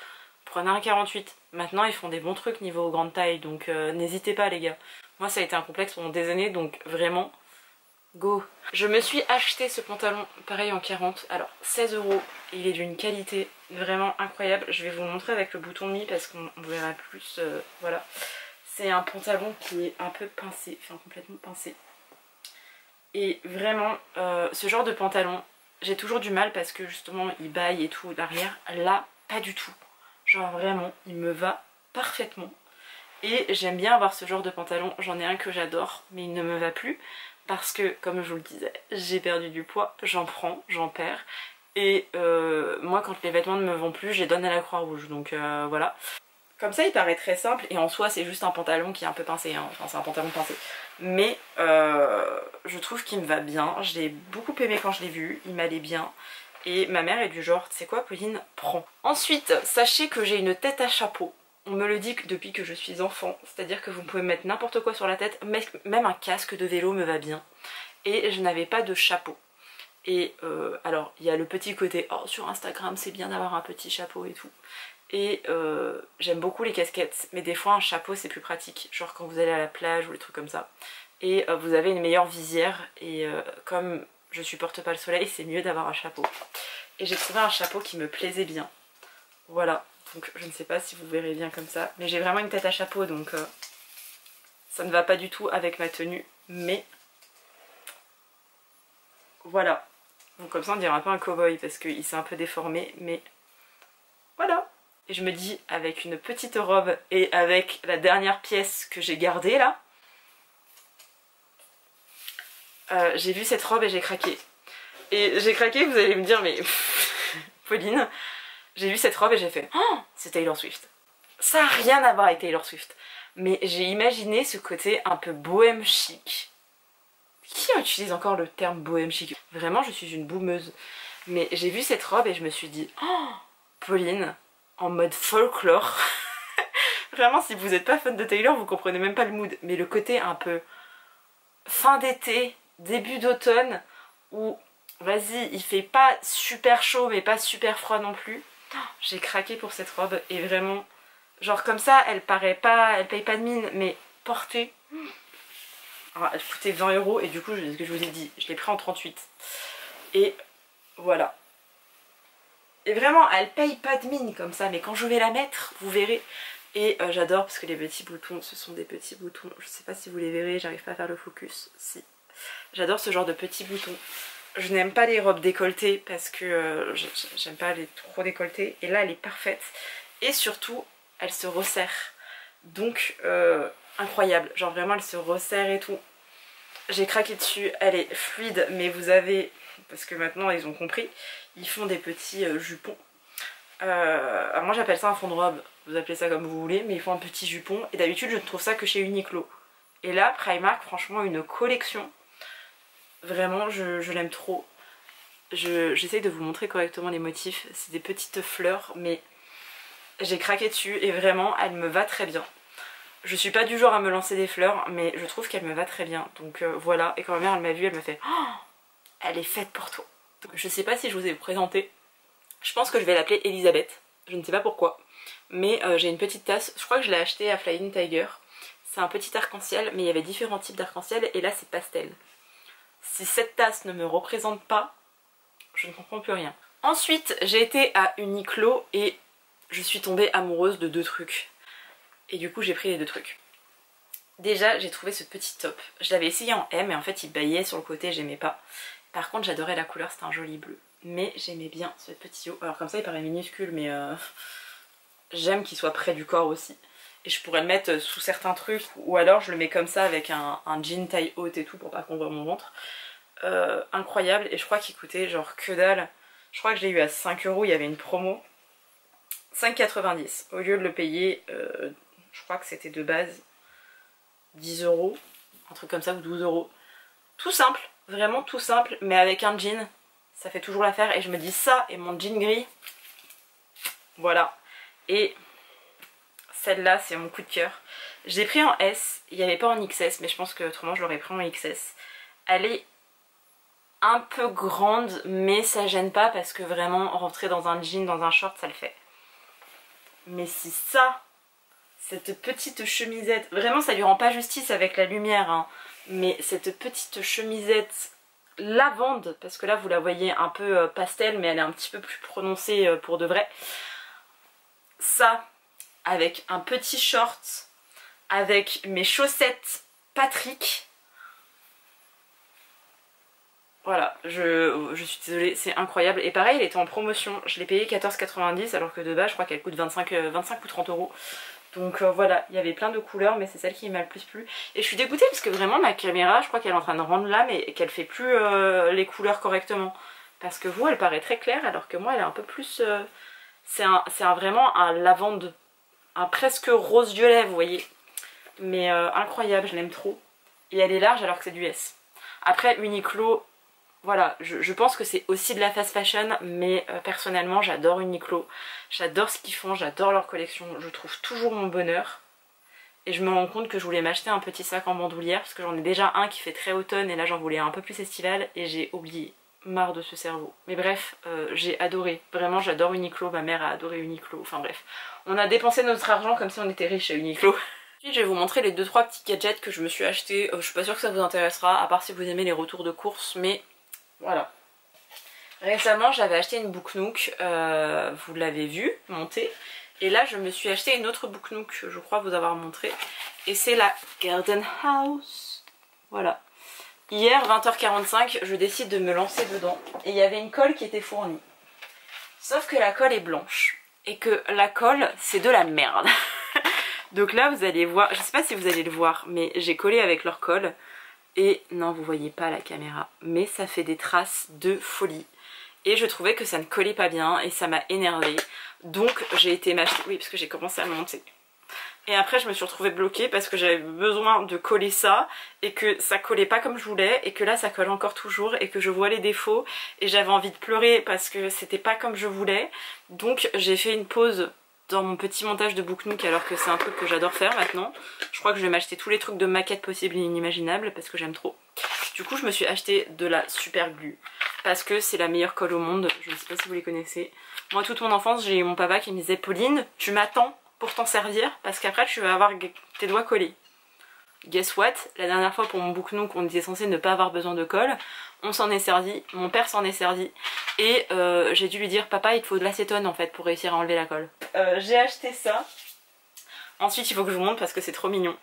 prenez un 48. Maintenant ils font des bons trucs niveau grande taille donc n'hésitez pas les gars. Moi ça a été un complexe pendant des années donc vraiment go. Je me suis acheté ce pantalon pareil en 40, alors 16 €, il est d'une qualité vraiment incroyable. Je vais vous le montrer avec le bouton mis parce qu'on verra plus, voilà. C'est un pantalon qui est un peu pincé, enfin complètement pincé. Et vraiment, ce genre de pantalon, j'ai toujours du mal parce que justement il baille et tout derrière. Là, pas du tout. Genre vraiment, il me va parfaitement. Et j'aime bien avoir ce genre de pantalon, j'en ai un que j'adore, mais il ne me va plus. Parce que, comme je vous le disais, j'ai perdu du poids, j'en prends, j'en perds. Et moi, quand les vêtements ne me vont plus, je les donne à la Croix-Rouge. Donc voilà. Comme ça, il paraît très simple. Et en soi, c'est juste un pantalon qui est un peu pincé. Hein. Enfin, c'est un pantalon pincé. Mais je trouve qu'il me va bien. Je l'ai beaucoup aimé quand je l'ai vu. Il m'allait bien. Et ma mère est du genre, tu sais quoi, Pauline, prends. Ensuite, sachez que j'ai une tête à chapeau. On me le dit depuis que je suis enfant, c'est-à-dire que vous pouvez mettre n'importe quoi sur la tête, même un casque de vélo me va bien. Et je n'avais pas de chapeau. Et alors, il y a le petit côté, oh sur Instagram c'est bien d'avoir un petit chapeau et tout. Et j'aime beaucoup les casquettes, mais des fois un chapeau c'est plus pratique, genre quand vous allez à la plage ou les trucs comme ça. Et vous avez une meilleure visière, et comme je supporte pas le soleil, c'est mieux d'avoir un chapeau. Et j'ai trouvé un chapeau qui me plaisait bien. Voilà. Donc je ne sais pas si vous verrez bien comme ça. Mais j'ai vraiment une tête à chapeau donc ça ne va pas du tout avec ma tenue. Mais voilà. Donc comme ça on dirait un peu un cow-boy parce qu'il s'est un peu déformé. Mais voilà. Et je me dis avec une petite robe et avec la dernière pièce que j'ai gardée là. J'ai vu cette robe et j'ai craqué. Et j'ai craqué, vous allez me dire mais Pauline... J'ai vu cette robe et j'ai fait oh, c'est Taylor Swift. Ça n'a rien à voir avec Taylor Swift. Mais j'ai imaginé ce côté un peu bohème chic. Qui utilise encore le terme bohème chic? Vraiment, je suis une boumeuse. Mais j'ai vu cette robe et je me suis dit oh, Pauline, en mode folklore. Vraiment, si vous n'êtes pas fan de Taylor, vous comprenez même pas le mood. Mais le côté un peu fin d'été, début d'automne, où vas-y, il fait pas super chaud mais pas super froid non plus. J'ai craqué pour cette robe et vraiment, genre comme ça, elle paraît pas, elle paye pas de mine, mais portée. Alors, elle coûtait 20 € et du coup, ce que je vous ai dit, je l'ai pris en 38. Et voilà. Et vraiment, elle paye pas de mine comme ça, mais quand je vais la mettre, vous verrez. Et j'adore parce que les petits boutons, ce sont des petits boutons. Je sais pas si vous les verrez, j'arrive pas à faire le focus. Si. J'adore ce genre de petits boutons. Je n'aime pas les robes décolletées parce que j'aime pas les trop décolletées. Et là elle est parfaite. Et surtout elle se resserre. Donc incroyable. Genre vraiment elle se resserre et tout. J'ai craqué dessus. Elle est fluide mais vous avez... Parce que maintenant ils ont compris. Ils font des petits jupons. Alors moi j'appelle ça un fond de robe. Vous appelez ça comme vous voulez. Mais ils font un petit jupon. Et d'habitude je ne trouve ça que chez Uniqlo. Et là Primark franchement une collection. Vraiment, je l'aime trop. J'essaye de vous montrer correctement les motifs. C'est des petites fleurs, mais j'ai craqué dessus et vraiment, elle me va très bien. Je suis pas du genre à me lancer des fleurs, mais je trouve qu'elle me va très bien. Donc voilà, et quand ma mère elle m'a vue, elle m'a fait oh, elle est faite pour toi. Donc, je sais pas si je vous ai présenté. Je pense que je vais l'appeler Elisabeth. Je ne sais pas pourquoi. Mais j'ai une petite tasse. Je crois que je l'ai achetée à Flying Tiger. c'est un petit arc-en-ciel, mais il y avait différents types d'arc-en-ciel et là c'est pastel. Si cette tasse ne me représente pas, je ne comprends plus rien. Ensuite j'ai été à Uniqlo et je suis tombée amoureuse de deux trucs. Et du coup j'ai pris les deux trucs. Déjà j'ai trouvé ce petit top. Je l'avais essayé en M et en fait il baillait sur le côté, j'aimais pas. Par contre j'adorais la couleur, c'était un joli bleu. Mais j'aimais bien ce petit haut. Alors comme ça il paraît minuscule mais j'aime qu'il soit près du corps aussi. Et je pourrais le mettre sous certains trucs ou alors je le mets comme ça avec un jean taille haute et tout pour pas qu'on voit mon ventre. Incroyable et je crois qu'il coûtait genre que dalle. Je crois que je l'ai eu à 5 €, il y avait une promo. 5,90 au lieu de le payer, je crois que c'était de base 10 €, un truc comme ça ou 12 €. Tout simple, vraiment tout simple, mais avec un jean, ça fait toujours l'affaire et je me dis ça et mon jean gris, voilà. Et celle-là c'est mon coup de cœur. J'ai pris en S, il n'y avait pas en XS mais je pense que autrement je l'aurais pris en XS. Elle est un peu grande mais ça gêne pas parce que vraiment rentrer dans un jean, dans un short ça le fait. Mais si ça, cette petite chemisette, vraiment ça lui rend pas justice avec la lumière hein, mais cette petite chemisette lavande, parce que là vous la voyez un peu pastel mais elle est un petit peu plus prononcée pour de vrai. Ça, avec un petit short, avec mes chaussettes Patrick. Voilà, je suis désolée, c'est incroyable. Et pareil, elle était en promotion. Je l'ai payé 14,90 alors que de base, je crois qu'elle coûte 25 ou 30 €. Donc voilà, il y avait plein de couleurs, mais c'est celle qui m'a le plus plu. Et je suis dégoûtée parce que vraiment, ma caméra, je crois qu'elle est en train de rendre là, mais qu'elle fait plus les couleurs correctement. Parce que vous, elle paraît très claire, alors que moi, elle est un peu plus... c'est vraiment un lavande, un presque rose-violet, vous voyez. Mais incroyable, je l'aime trop. Et elle est large alors que c'est du S. Après, Uniqlo... Voilà, je pense que c'est aussi de la fast fashion, mais personnellement j'adore Uniqlo, j'adore ce qu'ils font, j'adore leur collection, je trouve toujours mon bonheur. Et je me rends compte que je voulais m'acheter un petit sac en bandoulière, parce que j'en ai déjà un qui fait très automne, et là j'en voulais un peu plus estival, et j'ai oublié, marre de ce cerveau. Mais bref, j'ai adoré, vraiment j'adore Uniqlo, ma mère a adoré Uniqlo, enfin bref. On a dépensé notre argent comme si on était riche à Uniqlo. Ensuite je vais vous montrer les 2-3 petits gadgets que je me suis acheté, je suis pas sûre que ça vous intéressera, à part si vous aimez les retours de course, mais... Voilà. Récemment j'avais acheté une Book Nook, vous l'avez vu monter. Et là je me suis acheté une autre Book Nook, je crois vous avoir montré. Et c'est la Garden House. Voilà. Hier 20h45 je décide de me lancer dedans. Et il y avait une colle qui était fournie. Sauf que la colle est blanche. Et que la colle c'est de la merde. Donc là vous allez voir, je sais pas si vous allez le voir, mais j'ai collé avec leur colle. Et non, vous voyez pas la caméra, mais ça fait des traces de folie. Et je trouvais que ça ne collait pas bien et ça m'a énervée. Donc j'ai été m'acheter, oui parce que j'ai commencé à monter. Et après je me suis retrouvée bloquée parce que j'avais besoin de coller ça et que ça collait pas comme je voulais et que là ça colle encore toujours et que je vois les défauts et j'avais envie de pleurer parce que c'était pas comme je voulais. Donc j'ai fait une pause dans mon petit montage de Book Nook alors que c'est un truc que j'adore faire maintenant. Je crois que je vais m'acheter tous les trucs de maquettes possibles et inimaginables parce que j'aime trop. Du coup je me suis acheté de la super glue parce que c'est la meilleure colle au monde. Je ne sais pas si vous les connaissez. Moi toute mon enfance j'ai eu mon papa qui me disait Pauline tu m'attends pour t'en servir parce qu'après tu vas avoir tes doigts collés. Guess what, la dernière fois pour mon Book Nook on était censé ne pas avoir besoin de colle. On s'en est servi, mon père s'en est servi et j'ai dû lui dire papa il te faut de l'acétone en fait pour réussir à enlever la colle. J'ai acheté ça. Ensuite il faut que je vous montre parce que c'est trop mignon.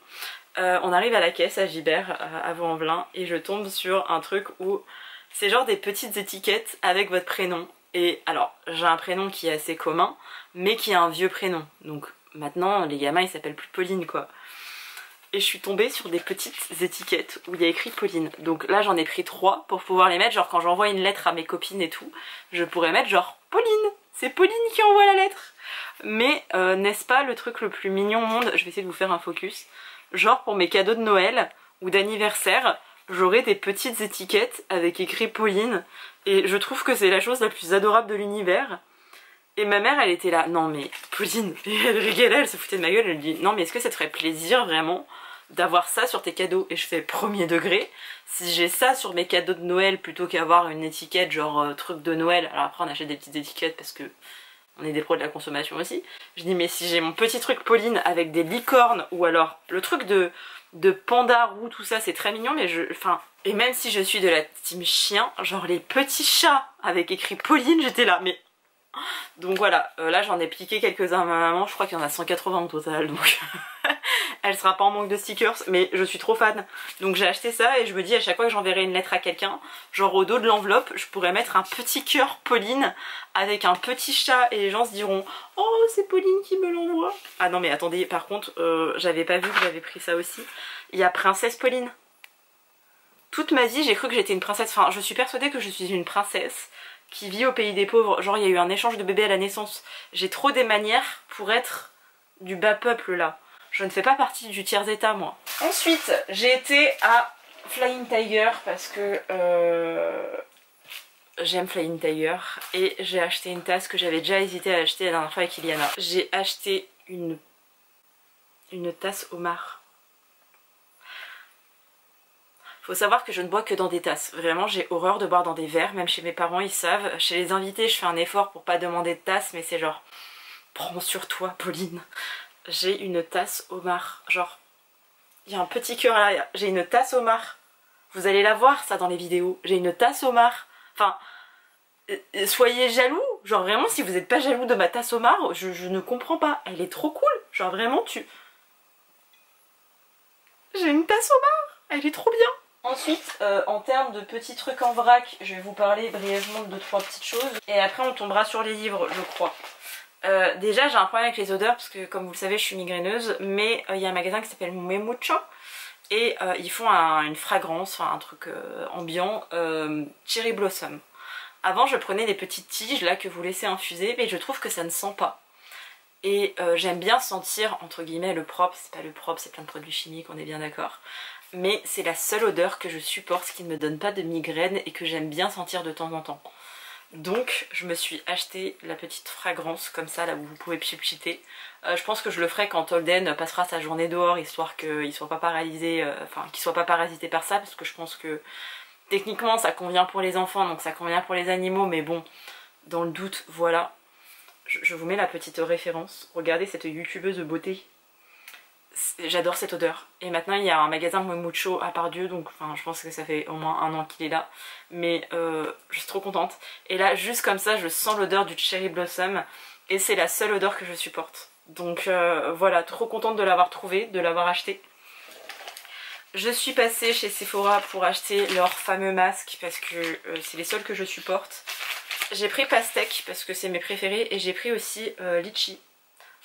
On arrive à la caisse à Gibert à Vaux-en-Velin et je tombe sur un truc où c'est genre des petites étiquettes avec votre prénom. Et alors j'ai un prénom qui est assez commun mais qui a un vieux prénom. Donc maintenant les gamins ils s'appellent plus Pauline quoi. Et je suis tombée sur des petites étiquettes où il y a écrit Pauline. Donc là j'en ai pris 3 pour pouvoir les mettre, genre quand j'envoie une lettre à mes copines et tout, je pourrais mettre genre Pauline, c'est Pauline qui envoie la lettre. Mais n'est-ce pas le truc le plus mignon au monde? Je vais essayer de vous faire un focus. Genre pour mes cadeaux de Noël ou d'anniversaire, j'aurai des petites étiquettes avec écrit Pauline. Et je trouve que c'est la chose la plus adorable de l'univers. Et ma mère elle était là, non mais Pauline, elle rigolait, elle se foutait de ma gueule, elle me dit non mais est-ce que ça te ferait plaisir vraiment d'avoir ça sur tes cadeaux? Et je fais premier degré, si j'ai ça sur mes cadeaux de Noël plutôt qu'avoir une étiquette genre truc de Noël, alors après on achète des petites étiquettes parce que on est des pros de la consommation aussi. Je dis mais si j'ai mon petit truc Pauline avec des licornes ou alors le truc de panda roux, tout ça c'est très mignon, mais enfin, et même si je suis de la team chien, genre les petits chats avec écrit Pauline, j'étais là, mais... Donc voilà, là j'en ai piqué quelques-uns à ma maman, je crois qu'il y en a 180 au total, donc elle sera pas en manque de stickers, mais je suis trop fan. Donc j'ai acheté ça et je me dis à chaque fois que j'enverrai une lettre à quelqu'un, genre au dos de l'enveloppe, je pourrais mettre un petit cœur Pauline avec un petit chat et les gens se diront « Oh c'est Pauline qui me l'envoie !» Ah non mais attendez, par contre, j'avais pas vu que j'avais pris ça aussi. Il y a Princesse Pauline. Toute ma vie j'ai cru que j'étais une princesse, enfin je suis persuadée que je suis une princesse qui vit au pays des pauvres, genre il y a eu un échange de bébés à la naissance. J'ai trop des manières pour être du bas peuple là. Je ne fais pas partie du tiers état moi. Ensuite j'ai été à Flying Tiger parce que j'aime Flying Tiger et j'ai acheté une tasse que j'avais déjà hésité à acheter la dernière fois avec Iliana. J'ai acheté une tasse homard. Faut savoir que je ne bois que dans des tasses. Vraiment, j'ai horreur de boire dans des verres. Même chez mes parents, ils savent. Chez les invités, je fais un effort pour pas demander de tasse. Mais c'est genre, prends sur toi, Pauline. J'ai une tasse homard. Genre, il y a un petit cœur là. J'ai une tasse homard. Vous allez la voir, ça, dans les vidéos. J'ai une tasse homard. Enfin, soyez jaloux. Genre, vraiment, si vous n'êtes pas jaloux de ma tasse homard, je ne comprends pas. Elle est trop cool. Genre, vraiment, j'ai une tasse homard. Elle est trop bien. Ensuite, en termes de petits trucs en vrac, je vais vous parler brièvement de 2-3 petites choses. Et après on tombera sur les livres, je crois. Déjà j'ai un problème avec les odeurs parce que comme vous le savez je suis migraineuse. Mais il y a un magasin qui s'appelle Memucho. Et ils font une fragrance, enfin un truc ambiant, Cherry Blossom. Avant je prenais des petites tiges là que vous laissez infuser, mais je trouve que ça ne sent pas. Et j'aime bien sentir entre guillemets le propre, c'est pas le propre, c'est plein de produits chimiques, on est bien d'accord. Mais c'est la seule odeur que je supporte, qui ne me donne pas de migraine et que j'aime bien sentir de temps en temps. Donc je me suis acheté la petite fragrance comme ça, là où vous pouvez pchiter. Je pense que je le ferai quand Holden passera sa journée dehors, histoire qu'il soit pas paralysé, qu'il soit pas parasité par ça, parce que je pense que techniquement ça convient pour les enfants, donc ça convient pour les animaux, mais bon, dans le doute, voilà. Je vous mets la petite référence. Regardez cette youtubeuse de beauté. J'adore cette odeur. Et maintenant il y a un magasin Memucho à Pardieu, donc enfin, je pense que ça fait au moins 1 an qu'il est là. Mais je suis trop contente. Et là juste comme ça je sens l'odeur du Cherry Blossom. Et c'est la seule odeur que je supporte. Donc voilà, trop contente de l'avoir trouvé, de l'avoir acheté. Je suis passée chez Sephora pour acheter leurs fameux masques parce que c'est les seuls que je supporte. J'ai pris pastèque parce que c'est mes préférés et j'ai pris aussi litchi.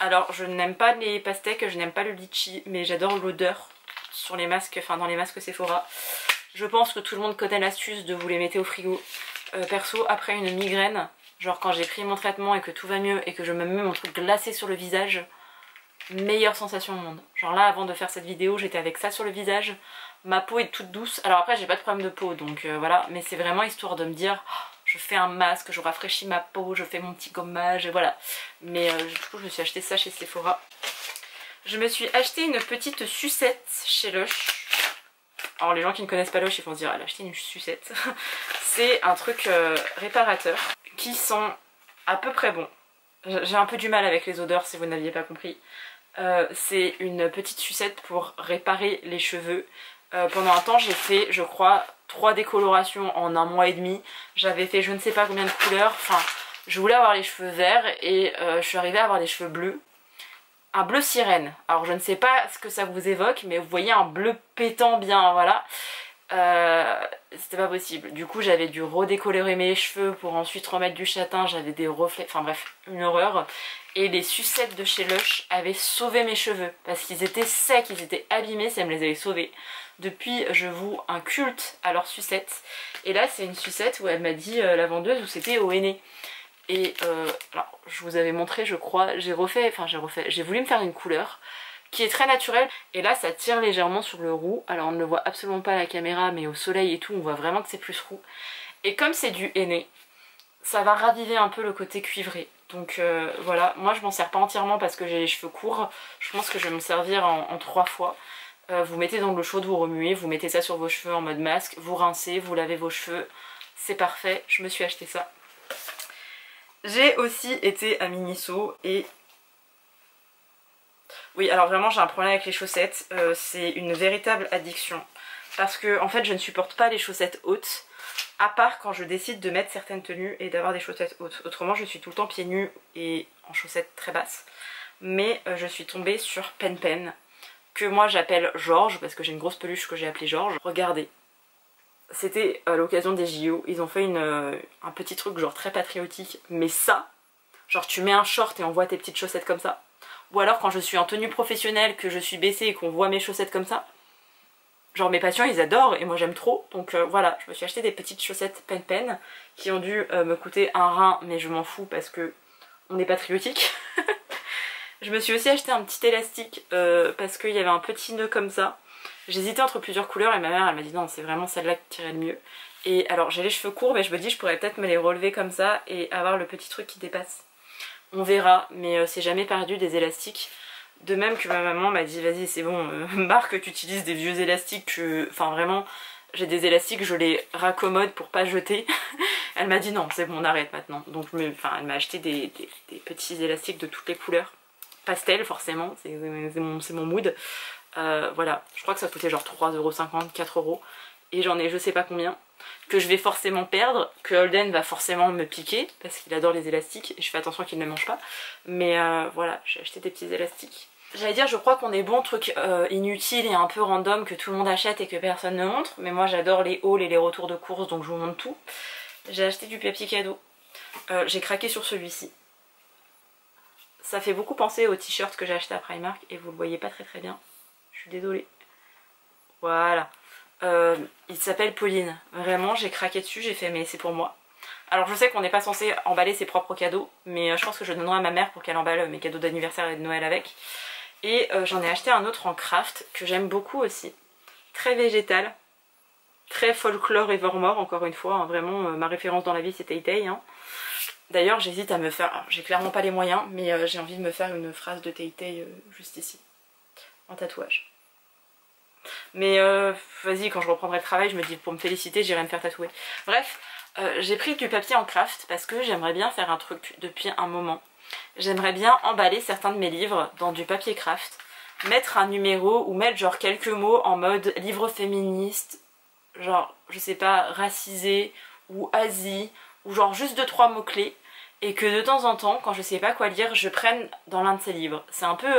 Alors je n'aime pas les pastèques, je n'aime pas le litchi, mais j'adore l'odeur sur les masques, enfin dans les masques Sephora. Je pense que tout le monde connaît l'astuce de vous les mettre au frigo. Perso, après une migraine, genre quand j'ai pris mon traitement et que tout va mieux et que je me mets mon truc glacé sur le visage, meilleure sensation au monde. Genre là avant de faire cette vidéo j'étais avec ça sur le visage, ma peau est toute douce. Alors après j'ai pas de problème de peau donc voilà, mais c'est vraiment histoire de me dire je fais un masque, je rafraîchis ma peau, je fais mon petit gommage et voilà. Mais du coup je me suis acheté ça chez Sephora. Je me suis acheté une petite sucette chez Lush. Alors les gens qui ne connaissent pas Lush ils vont se dire elle a acheté une sucette. C'est un truc réparateur qui sent à peu près bon. J'ai un peu du mal avec les odeurs si vous n'aviez pas compris. C'est une petite sucette pour réparer les cheveux. Pendant un temps j'ai fait je crois 3 décolorations en 1 mois et demi. J'avais fait je ne sais pas combien de couleurs. Enfin je voulais avoir les cheveux verts et je suis arrivée à avoir les cheveux bleus. Un bleu sirène. Alors je ne sais pas ce que ça vous évoque mais vous voyez un bleu pétant bien voilà. C'était pas possible. Du coup j'avais dû redécolorer mes cheveux pour ensuite remettre du châtain. J'avais des reflets. Enfin bref une horreur. Et les sucettes de chez Lush avaient sauvé mes cheveux parce qu'ils étaient secs, ils étaient abîmés, ça me les avait sauvés. Depuis je voue un culte à leurs sucettes. Et là c'est une sucette où elle m'a dit la vendeuse où c'était au henné. Et alors, je vous avais montré je crois, j'ai voulu me faire une couleur qui est très naturelle. Et là ça tire légèrement sur le roux. Alors on ne le voit absolument pas à la caméra mais au soleil et tout on voit vraiment que c'est plus roux. Et comme c'est du henné, ça va raviver un peu le côté cuivré. Donc voilà, moi je m'en sers pas entièrement parce que j'ai les cheveux courts. Je pense que je vais me servir en 3 fois. Vous mettez dans de l'eau chaude, vous remuez, vous mettez ça sur vos cheveux en mode masque, vous rincez, vous lavez vos cheveux. C'est parfait, je me suis acheté ça. J'ai aussi été à Miniso et... Oui, alors vraiment j'ai un problème avec les chaussettes, c'est une véritable addiction. Parce que en fait je ne supporte pas les chaussettes hautes, à part quand je décide de mettre certaines tenues et d'avoir des chaussettes hautes. Autrement je suis tout le temps pieds nus et en chaussettes très basses. Mais je suis tombée sur Pen Pen, que moi j'appelle Georges, parce que j'ai une grosse peluche que j'ai appelée Georges. Regardez, c'était à l'occasion des JO, ils ont fait un petit truc genre très patriotique, mais ça, genre tu mets un short et on voit tes petites chaussettes comme ça. Ou alors quand je suis en tenue professionnelle, que je suis baissée et qu'on voit mes chaussettes comme ça. Genre mes patients ils adorent et moi j'aime trop. Donc voilà, je me suis acheté des petites chaussettes Pen Pen qui ont dû me coûter un rein, mais je m'en fous parce que on est patriotique. Je me suis aussi acheté un petit élastique parce qu'il y avait un petit nœud comme ça. J'hésitais entre plusieurs couleurs et ma mère elle m'a dit non c'est vraiment celle-là qui tirait le mieux. Et alors j'ai les cheveux courts mais je me dis je pourrais peut-être me les relever comme ça et avoir le petit truc qui dépasse. On verra, mais c'est jamais perdu des élastiques. De même que ma maman m'a dit vas-y c'est bon, Marc tu utilises des vieux élastiques, enfin vraiment j'ai des élastiques, je les raccommode pour pas jeter. Elle m'a dit non c'est bon on arrête maintenant. Donc elle m'a acheté des petits élastiques de toutes les couleurs. Pastel forcément, c'est mon mood. Voilà, je crois que ça coûtait genre 3,50€, 4€. Et j'en ai je sais pas combien. Que je vais forcément perdre, que Holden va forcément me piquer, parce qu'il adore les élastiques, et je fais attention qu'il ne les mange pas. Mais voilà, j'ai acheté des petits élastiques. J'allais dire, je crois qu'on est bon, truc inutile et un peu random que tout le monde achète et que personne ne montre. Mais moi j'adore les hauls et les retours de course, donc je vous montre tout. J'ai acheté du papier cadeau. J'ai craqué sur celui-ci. Ça fait beaucoup penser au t-shirt que j'ai acheté à Primark et vous le voyez pas très bien. Je suis désolée. Voilà. Il s'appelle Pauline. Vraiment, j'ai craqué dessus, j'ai fait mais c'est pour moi. Alors je sais qu'on n'est pas censé emballer ses propres cadeaux, mais je pense que je donnerai à ma mère pour qu'elle emballe mes cadeaux d'anniversaire et de Noël avec. Et j'en ai acheté un autre en craft que j'aime beaucoup aussi. Très végétal. Très folklore Evermore encore une fois. Hein. Vraiment, ma référence dans la vie c'est Tay Tay. Hein. D'ailleurs j'hésite à me faire, j'ai clairement pas les moyens, mais j'ai envie de me faire une phrase de Tay Tay juste ici, en tatouage. Mais vas-y, quand je reprendrai le travail, je me dis pour me féliciter, j'irai me faire tatouer. Bref, j'ai pris du papier en craft parce que j'aimerais bien faire un truc depuis un moment. J'aimerais bien emballer certains de mes livres dans du papier craft, mettre un numéro ou mettre genre quelques mots en mode livre féministe, genre je sais pas, racisé ou Asie, ou genre juste 2-3 mots clés. Et que de temps en temps, quand je sais pas quoi lire, je prenne dans l'un de ces livres. C'est un peu...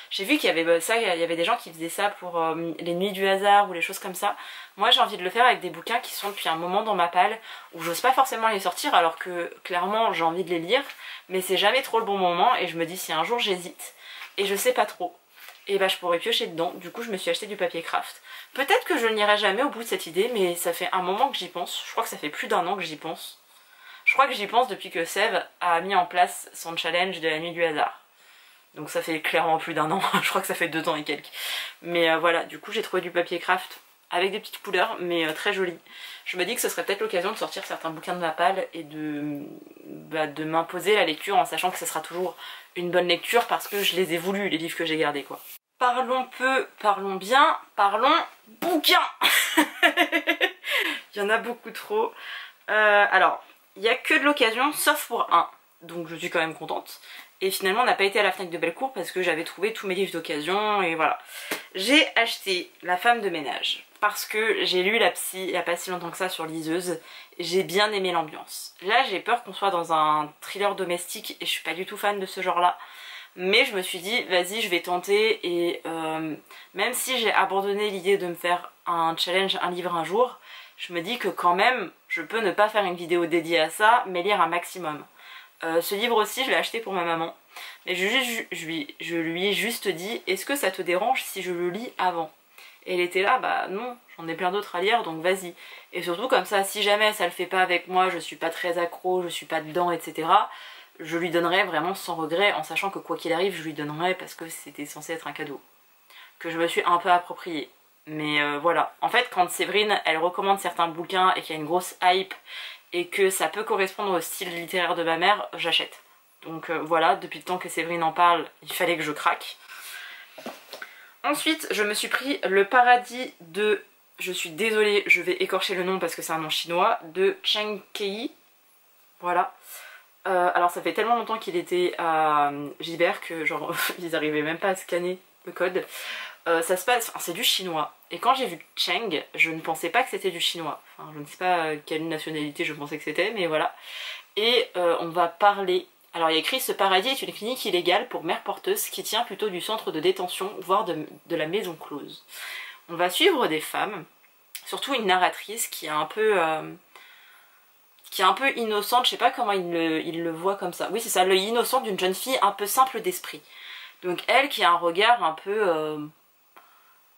j'ai vu qu'il y avait ça, il y avait des gens qui faisaient ça pour les nuits du hasard ou les choses comme ça. Moi j'ai envie de le faire avec des bouquins qui sont depuis un moment dans ma palle, où j'ose pas forcément les sortir alors que clairement j'ai envie de les lire, mais c'est jamais trop le bon moment et je me dis si un jour j'hésite et je sais pas trop, et bah je pourrais piocher dedans. Du coup je me suis acheté du papier craft. Peut-être que je n'irai jamais au bout de cette idée, mais ça fait un moment que j'y pense. Je crois que ça fait plus d'1 an que j'y pense. Je crois que j'y pense depuis que Sève a mis en place son challenge de la nuit du hasard. Donc ça fait clairement plus d'1 an, je crois que ça fait 2 ans et quelques. Mais voilà, du coup j'ai trouvé du papier craft avec des petites couleurs, mais très joli. Je me dis que ce serait peut-être l'occasion de sortir certains bouquins de ma palle et de m'imposer la lecture en sachant que ce sera toujours une bonne lecture parce que je les ai voulus, les livres que j'ai gardés quoi. Parlons peu, parlons bien, parlons bouquins. Il y en a beaucoup trop. Alors... il n'y a que de l'occasion, sauf pour un. Donc je suis quand même contente. Et finalement on n'a pas été à la Fnac de Bellecour parce que j'avais trouvé tous mes livres d'occasion et voilà. J'ai acheté La femme de ménage parce que j'ai lu La Psy il n'y a pas si longtemps que ça sur liseuse. J'ai bien aimé l'ambiance. Là j'ai peur qu'on soit dans un thriller domestique et je suis pas du tout fan de ce genre là. Mais je me suis dit vas-y je vais tenter et même si j'ai abandonné l'idée de me faire un challenge, un livre un jour, je me dis que quand même je peux ne pas faire une vidéo dédiée à ça mais lire un maximum. Ce livre aussi je l'ai acheté pour ma maman, mais je lui ai juste dit est-ce que ça te dérange si je le lis avant? Et elle était là bah non, j'en ai plein d'autres à lire donc vas-y. Et surtout comme ça si jamais ça le fait pas avec moi, je suis pas très accro, je suis pas dedans etc, je lui donnerai vraiment sans regret en sachant que quoi qu'il arrive je lui donnerai parce que c'était censé être un cadeau que je me suis un peu approprié. Mais voilà, en fait quand Séverine elle recommande certains bouquins et qu'il y a une grosse hype et que ça peut correspondre au style littéraire de ma mère, j'achète. Donc voilà, depuis le temps que Séverine en parle, il fallait que je craque. Ensuite je me suis pris Le paradis de, je suis désolée je vais écorcher le nom parce que c'est un nom chinois, de Chen Kei. Voilà. Alors ça fait tellement longtemps qu'il était à Gibert que genre ils arrivaient même pas à scanner le code. Ça se passe, enfin, c'est du chinois. Et quand j'ai vu Cheng, je ne pensais pas que c'était du chinois. Enfin, je ne sais pas quelle nationalité je pensais que c'était, mais voilà. Et on va parler... Alors il y a écrit: ce paradis est une clinique illégale pour mères porteuses qui tient plutôt du centre de détention, voire de la maison close. On va suivre des femmes, surtout une narratrice qui est un peu innocente, je sais pas comment il le voit comme ça. Oui c'est ça, l'œil innocent d'une jeune fille un peu simple d'esprit. Donc elle qui a un regard un peu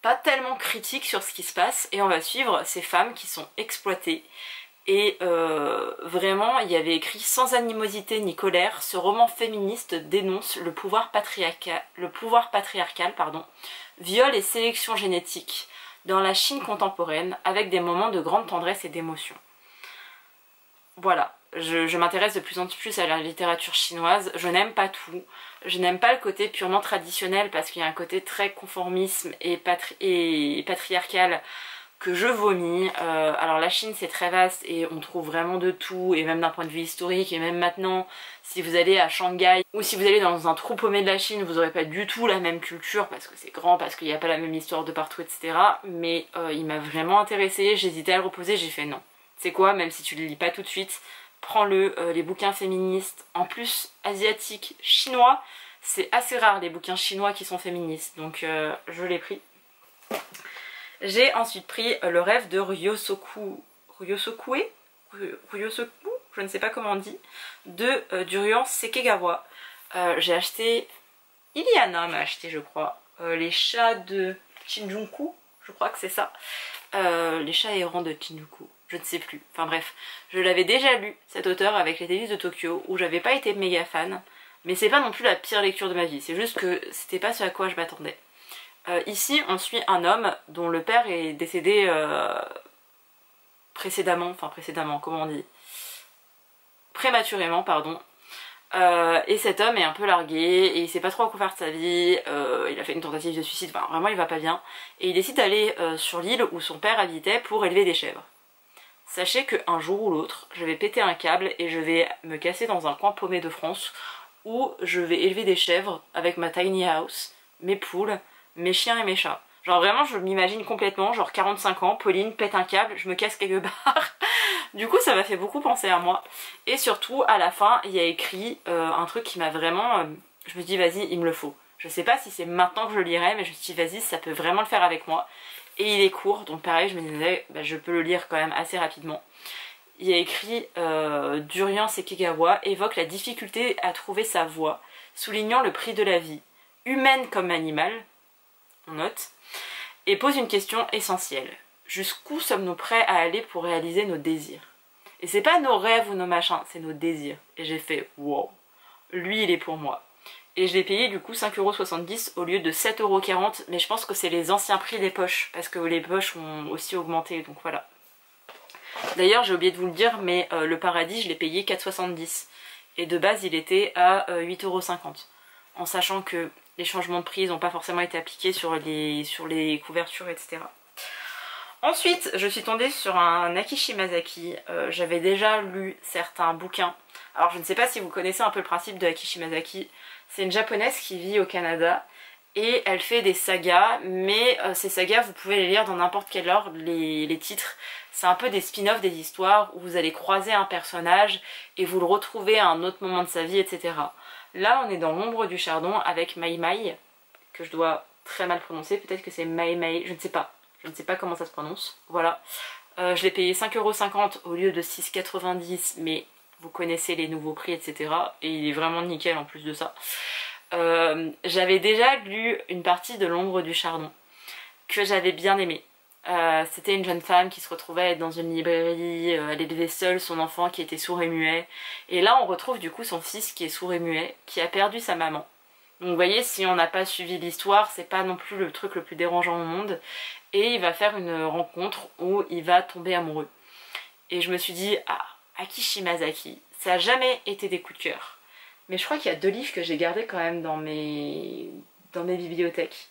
pas tellement critique sur ce qui se passe, et on va suivre ces femmes qui sont exploitées. Et vraiment il y avait écrit: sans animosité ni colère, ce roman féministe dénonce le pouvoir patriarcal, viol et sélection génétique dans la Chine contemporaine, avec des moments de grande tendresse et d'émotion. Voilà, je m'intéresse de plus en plus à la littérature chinoise. Je n'aime pas tout, je n'aime pas le côté purement traditionnel parce qu'il y a un côté très conformisme et patriarcal que je vomis. Alors la Chine c'est très vaste et on trouve vraiment de tout, et même d'un point de vue historique, et même maintenant si vous allez à Shanghai ou si vous allez dans un trou paumé de la Chine, vous n'aurez pas du tout la même culture parce que c'est grand, parce qu'il n'y a pas la même histoire de partout, etc. Mais il m'a vraiment intéressée, j'hésitais à le reposer, j'ai fait non. C'est quoi, même si tu le lis pas tout de suite, prends-le. Les bouquins féministes, en plus asiatiques, chinois, c'est assez rare les bouquins chinois qui sont féministes, donc je l'ai pris. J'ai ensuite pris Le rêve de Ryosoku, je ne sais pas comment on dit, de Durian Sekegawa. J'ai acheté, Iliana m'a acheté je crois, Les chats de Shinjuku, je crois que c'est ça. Les chats errants de Shinjuku, je ne sais plus, enfin bref. Je l'avais déjà lu, cet auteur, avec Les délices de Tokyo, où j'avais pas été méga fan, mais c'est pas non plus la pire lecture de ma vie, c'est juste que c'était pas ce à quoi je m'attendais. Ici on suit un homme dont le père est décédé précédemment, comment on dit, prématurément pardon, et cet homme est un peu largué et il sait pas trop à quoi faire de sa vie. Il a fait une tentative de suicide, enfin vraiment il va pas bien, et il décide d'aller sur l'île où son père habitait pour élever des chèvres. Sachez qu'un jour ou l'autre je vais péter un câble et je vais me casser dans un coin paumé de France où je vais élever des chèvres avec ma tiny house, mes poules, mes chiens et mes chats. Genre vraiment je m'imagine complètement, genre 45 ans, Pauline pète un câble, je me casse quelque part. Du coup ça m'a fait beaucoup penser à moi. Et surtout à la fin il y a écrit un truc qui m'a vraiment... je me dis vas-y il me le faut. Je sais pas si c'est maintenant que je le lirai, mais je me suis dit vas-y ça peut vraiment le faire avec moi. Et il est court, donc pareil je me disais bah, je peux le lire quand même assez rapidement. Il y a écrit Durian Sekegawa évoque la difficulté à trouver sa voie, soulignant le prix de la vie, humaine comme animale, on note, et pose une question essentielle. Jusqu'où sommes-nous prêts à aller pour réaliser nos désirs? Et c'est pas nos rêves ou nos machins, c'est nos désirs. Et j'ai fait wow, lui il est pour moi. Et je l'ai payé du coup 5,70€ au lieu de 7,40€, mais je pense que c'est les anciens prix des poches, parce que les poches ont aussi augmenté, donc voilà. D'ailleurs j'ai oublié de vous le dire, mais le paradis je l'ai payé 4,70€, et de base il était à 8,50€, en sachant que les changements de prix n'ont pas forcément été appliqués sur les couvertures, etc. Ensuite, je suis tombée sur un Aki Shimazaki. J'avais déjà lu certains bouquins. Alors je ne sais pas si vous connaissez un peu le principe de Aki Shimazaki. C'est une japonaise qui vit au Canada et elle fait des sagas, mais ces sagas vous pouvez les lire dans n'importe quel ordre, les titres. C'est un peu des spin-offs des histoires où vous allez croiser un personnage et vous le retrouvez à un autre moment de sa vie, etc. Là on est dans l'ombre du chardon avec Mai Mai, que je dois très mal prononcer, peut-être que c'est Mai Mai, je ne sais pas. Je ne sais pas comment ça se prononce, voilà. Je l'ai payé 5,50€ au lieu de 6,90€, mais vous connaissez les nouveaux prix, etc. Et il est vraiment nickel en plus de ça. J'avais déjà lu une partie de l'ombre du chardon, que j'avais bien aimé. C'était une jeune femme qui se retrouvait dans une librairie, elle élevait seule son enfant qui était sourd et muet. Et là on retrouve du coup son fils qui est sourd et muet, qui a perdu sa maman. Donc vous voyez, si on n'a pas suivi l'histoire, c'est pas non plus le truc le plus dérangeant au monde. Et il va faire une rencontre où il va tomber amoureux. Et je me suis dit, ah, Aki Shimazaki, ça n'a jamais été des coups de cœur. Mais je crois qu'il y a 2 livres que j'ai gardés quand même dans mes bibliothèques,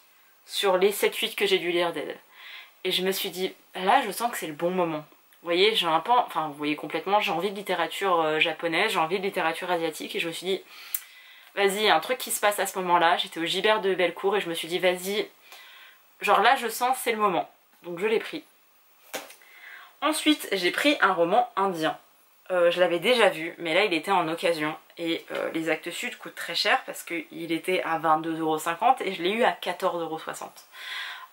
sur les 7-8 que j'ai dû lire d'elle. Et je me suis dit, là je sens que c'est le bon moment. voyez, j'ai un peu, enfin vous voyez complètement, j'ai envie de littérature japonaise, j'ai envie de littérature asiatique et je me suis dit, vas-y, il y a un truc qui se passe à ce moment-là, j'étais au Gibert de Bellecour et je me suis dit, vas-y, genre là je sens c'est le moment, donc je l'ai pris. Ensuite j'ai pris un roman indien. Je l'avais déjà vu, mais là il était en occasion et les Actes Sud coûtent très cher parce qu'il était à 22,50 € et je l'ai eu à 14,60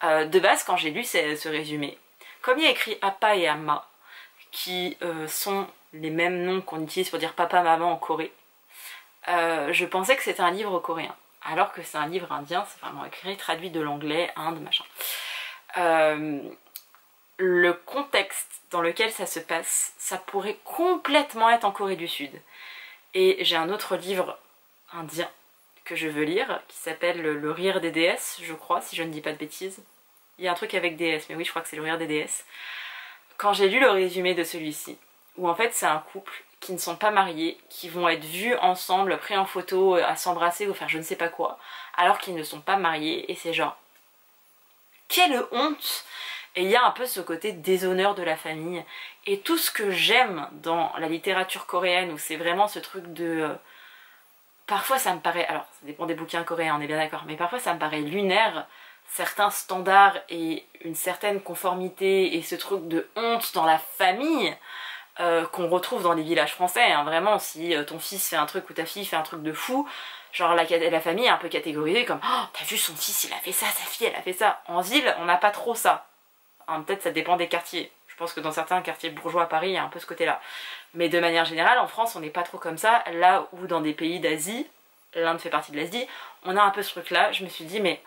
€. De base, quand j'ai lu ce résumé, comme il y a écrit Appa et Amma, qui sont les mêmes noms qu'on utilise pour dire papa, maman en Corée, je pensais que c'était un livre coréen, alors que c'est un livre indien, c'est vraiment écrit, traduit de l'anglais, Inde, machin. Le contexte dans lequel ça se passe, ça pourrait complètement être en Corée du Sud. Et j'ai un autre livre indien que je veux lire, qui s'appelle Le rire des déesses, je crois, si je ne dis pas de bêtises. Il y a un truc avec déesses, mais oui, je crois que c'est Le rire des déesses. Quand j'ai lu le résumé de celui-ci, où en fait c'est un couple qui ne sont pas mariés, qui vont être vus ensemble, pris en photo, à s'embrasser ou faire je ne sais pas quoi, alors qu'ils ne sont pas mariés, et c'est genre... Quelle honte! Et il y a un peu ce côté déshonneur de la famille. Et tout ce que j'aime dans la littérature coréenne, où c'est vraiment ce truc de... Parfois ça me paraît... Alors, ça dépend des bouquins coréens, on est bien d'accord, mais parfois ça me paraît lunaire, certains standards et une certaine conformité, et ce truc de honte dans la famille, qu'on retrouve dans les villages français, hein. Vraiment, si ton fils fait un truc ou ta fille fait un truc de fou, genre la famille est un peu catégorisée comme « Oh, t'as vu son fils, il a fait ça, sa fille, elle a fait ça ». En ville, on n'a pas trop ça. Hein, peut-être ça dépend des quartiers. Je pense que dans certains quartiers bourgeois à Paris, il y a un peu ce côté-là. Mais de manière générale, en France, on n'est pas trop comme ça. Là où dans des pays d'Asie, l'Inde fait partie de l'Asie, on a un peu ce truc-là. Je me suis dit, mais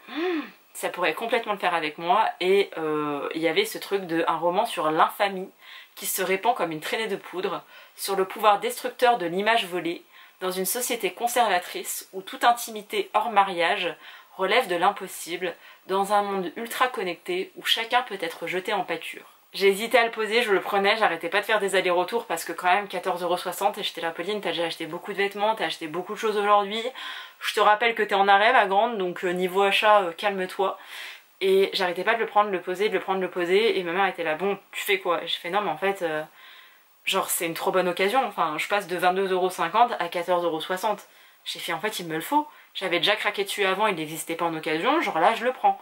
ça pourrait complètement le faire avec moi. Et il y avait ce truc un roman sur l'infamie qui se répand comme une traînée de poudre sur le pouvoir destructeur de l'image volée dans une société conservatrice où toute intimité hors mariage relève de l'impossible, dans un monde ultra connecté où chacun peut être jeté en pâture. J'ai hésité à le poser, je le prenais, j'arrêtais pas de faire des allers-retours parce que quand même 14,60 € et j'étais là, Pauline, t'as déjà acheté beaucoup de vêtements, t'as acheté beaucoup de choses aujourd'hui, je te rappelle que t'es en arrêt ma grande, donc niveau achat, calme-toi. Et j'arrêtais pas de le prendre, de le poser, de le prendre, de le poser, et ma mère était là, bon, tu fais quoi? Et je fais non mais en fait, genre c'est une trop bonne occasion, enfin je passe de 22,50 € à 14,60 €. J'ai fait en fait il me le faut. J'avais déjà craqué dessus avant, il n'existait pas en occasion, genre là je le prends.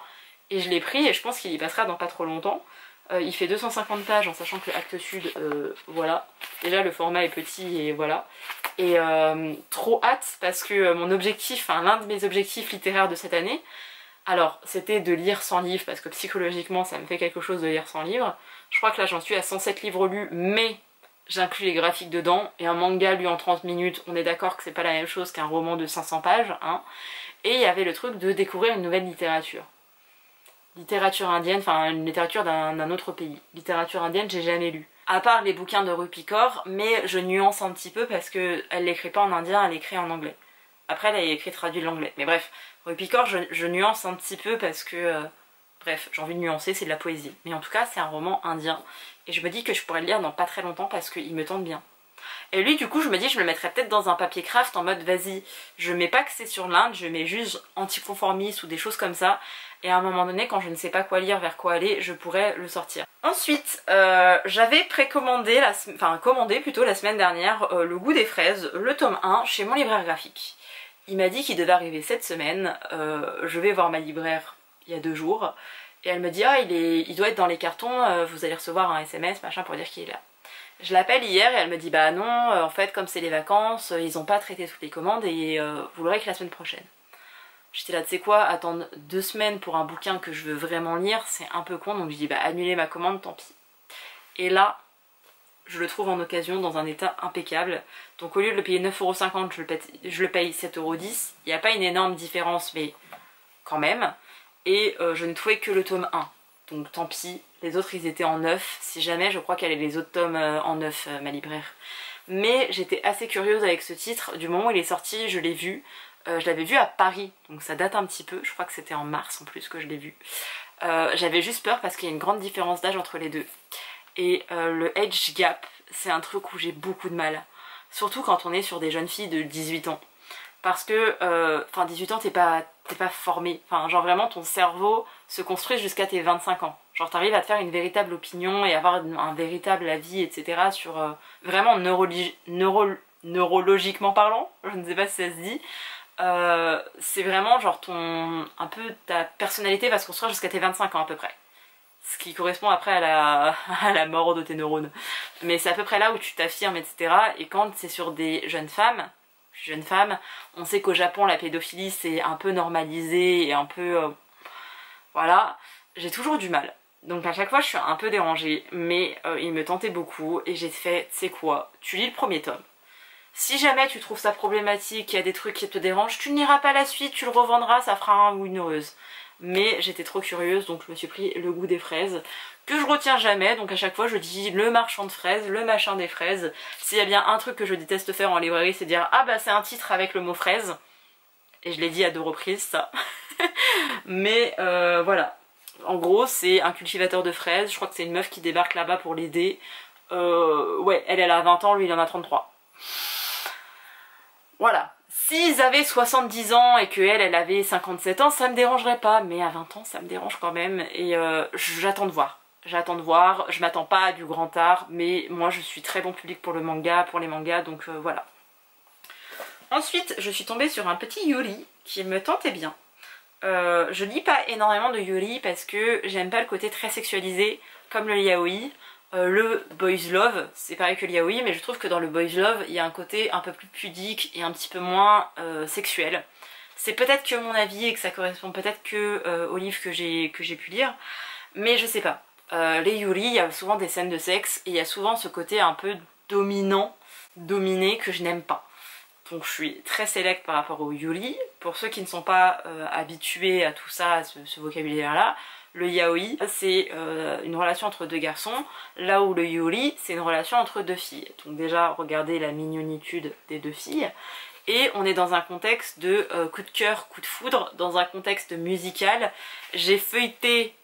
Et je l'ai pris et je pense qu'il y passera dans pas trop longtemps. Il fait 250 pages en sachant que le Actes Sud, voilà. Déjà le format est petit et voilà. Et trop hâte parce que mon objectif, enfin l'un de mes objectifs littéraires de cette année, alors c'était de lire 100 livres parce que psychologiquement ça me fait quelque chose de lire 100 livres. Je crois que là j'en suis à 107 livres lus, mais j'inclus les graphiques dedans, et un manga lu en 30 minutes, on est d'accord que c'est pas la même chose qu'un roman de 500 pages, hein. Et il y avait le truc de découvrir une nouvelle littérature. Littérature indienne, enfin une littérature d'un autre pays. Littérature indienne, j'ai jamais lu. À part les bouquins de Rupi Kaur, mais je nuance un petit peu parce qu'elle l'écrit pas en indien, elle l'écrit en anglais. Après, elle a écrit traduit de l'anglais. Mais bref, Rupi Kaur, je nuance un petit peu parce que... bref, j'ai envie de nuancer, c'est de la poésie. Mais en tout cas, c'est un roman indien. Et je me dis que je pourrais le lire dans pas très longtemps parce qu'il me tente bien. Et lui, du coup, je me dis je le mettrais peut-être dans un papier craft en mode vas-y, je mets pas que c'est sur l'Inde, je mets juste anticonformiste ou des choses comme ça. Et à un moment donné, quand je ne sais pas quoi lire, vers quoi aller, je pourrais le sortir. Ensuite, j'avais précommandé, commandé plutôt la semaine dernière, Le Goût des fraises, le tome 1, chez mon libraire graphique. Il m'a dit qu'il devait arriver cette semaine. Je vais voir ma libraire il y a 2 jours. Et elle me dit ah il doit être dans les cartons, vous allez recevoir un SMS machin pour dire qu'il est là. Je l'appelle hier et elle me dit bah non, en fait comme c'est les vacances, ils ont pas traité toutes les commandes et vous l'aurez que la semaine prochaine. J'étais là, tu sais quoi, attendre 2 semaines pour un bouquin que je veux vraiment lire, c'est un peu con, donc je dis bah annulez ma commande, tant pis. Et là, je le trouve en occasion dans un état impeccable. Donc au lieu de le payer 9,50 €, je le paye 7,10 €. Il n'y a pas une énorme différence, mais quand même. Et je ne trouvais que le tome 1. Donc tant pis, les autres ils étaient en 9. Si jamais, je crois qu'elle est les autres tomes en 9, ma libraire. Mais j'étais assez curieuse avec ce titre. Du moment où il est sorti, je l'ai vu. Je l'avais vu à Paris, donc ça date un petit peu. Je crois que c'était en mars en plus que je l'ai vu. J'avais juste peur parce qu'il y a une grande différence d'âge entre les deux. Et le age gap, c'est un truc où j'ai beaucoup de mal. Surtout quand on est sur des jeunes filles de 18 ans. Parce que, enfin 18 ans t'es pas t'es pas formé. Enfin, genre vraiment, ton cerveau se construit jusqu'à tes 25 ans. Genre, t'arrives à te faire une véritable opinion et avoir un véritable avis, etc. sur vraiment neurologiquement parlant, je ne sais pas si ça se dit. C'est vraiment genre un peu ta personnalité va se construire jusqu'à tes 25 ans à peu près. Ce qui correspond après à la mort de tes neurones. Mais c'est à peu près là où tu t'affirmes, etc. Et quand c'est sur des jeunes femmes, on sait qu'au Japon la pédophilie c'est un peu normalisé et un peu... voilà, j'ai toujours du mal. Donc à chaque fois je suis un peu dérangée, mais il me tentait beaucoup et j'ai fait, tu sais quoi, tu lis le premier tome. Si jamais tu trouves ça problématique, il y a des trucs qui te dérangent, tu n'iras pas la suite, tu le revendras, ça fera un ou une heureuse. Mais j'étais trop curieuse, donc je me suis pris le goût des fraises, que je retiens jamais, donc à chaque fois je dis le marchand de fraises, le machin des fraises. S'il y a bien un truc que je déteste faire en librairie, c'est dire ah bah c'est un titre avec le mot fraise. Et je l'ai dit à 2 reprises ça. Mais voilà. En gros c'est un cultivateur de fraises, je crois que c'est une meuf qui débarque là-bas pour l'aider. Ouais, elle a 20 ans, lui il en a 33. Voilà. S'ils avaient 70 ans et qu'elle avait 57 ans, ça me dérangerait pas, mais à 20 ans ça me dérange quand même et j'attends de voir. J'attends de voir, je m'attends pas à du grand art, mais moi je suis très bon public pour le manga, pour les mangas, donc voilà. Ensuite, je suis tombée sur un petit Yuri qui me tentait bien. Je lis pas énormément de Yuri parce que j'aime pas le côté très sexualisé, comme le yaoi. Le boys love, c'est pareil que le yaoi, mais je trouve que dans le boys love, il y a un côté un peu plus pudique et un petit peu moins sexuel. C'est peut-être que mon avis et que ça correspond peut-être que aux livres que j'ai pu lire, mais je sais pas. Les Yuri, il y a souvent des scènes de sexe et il y a souvent ce côté un peu dominant, dominé que je n'aime pas. Donc je suis très sélecte par rapport au Yuri. Pour ceux qui ne sont pas habitués à tout ça, à ce vocabulaire-là, le yaoi c'est une relation entre 2 garçons, là où le yuri c'est une relation entre 2 filles. Donc déjà regardez la mignonitude des 2 filles. Et on est dans un contexte de coup de cœur, coup de foudre, dans un contexte musical. J'ai feuilleté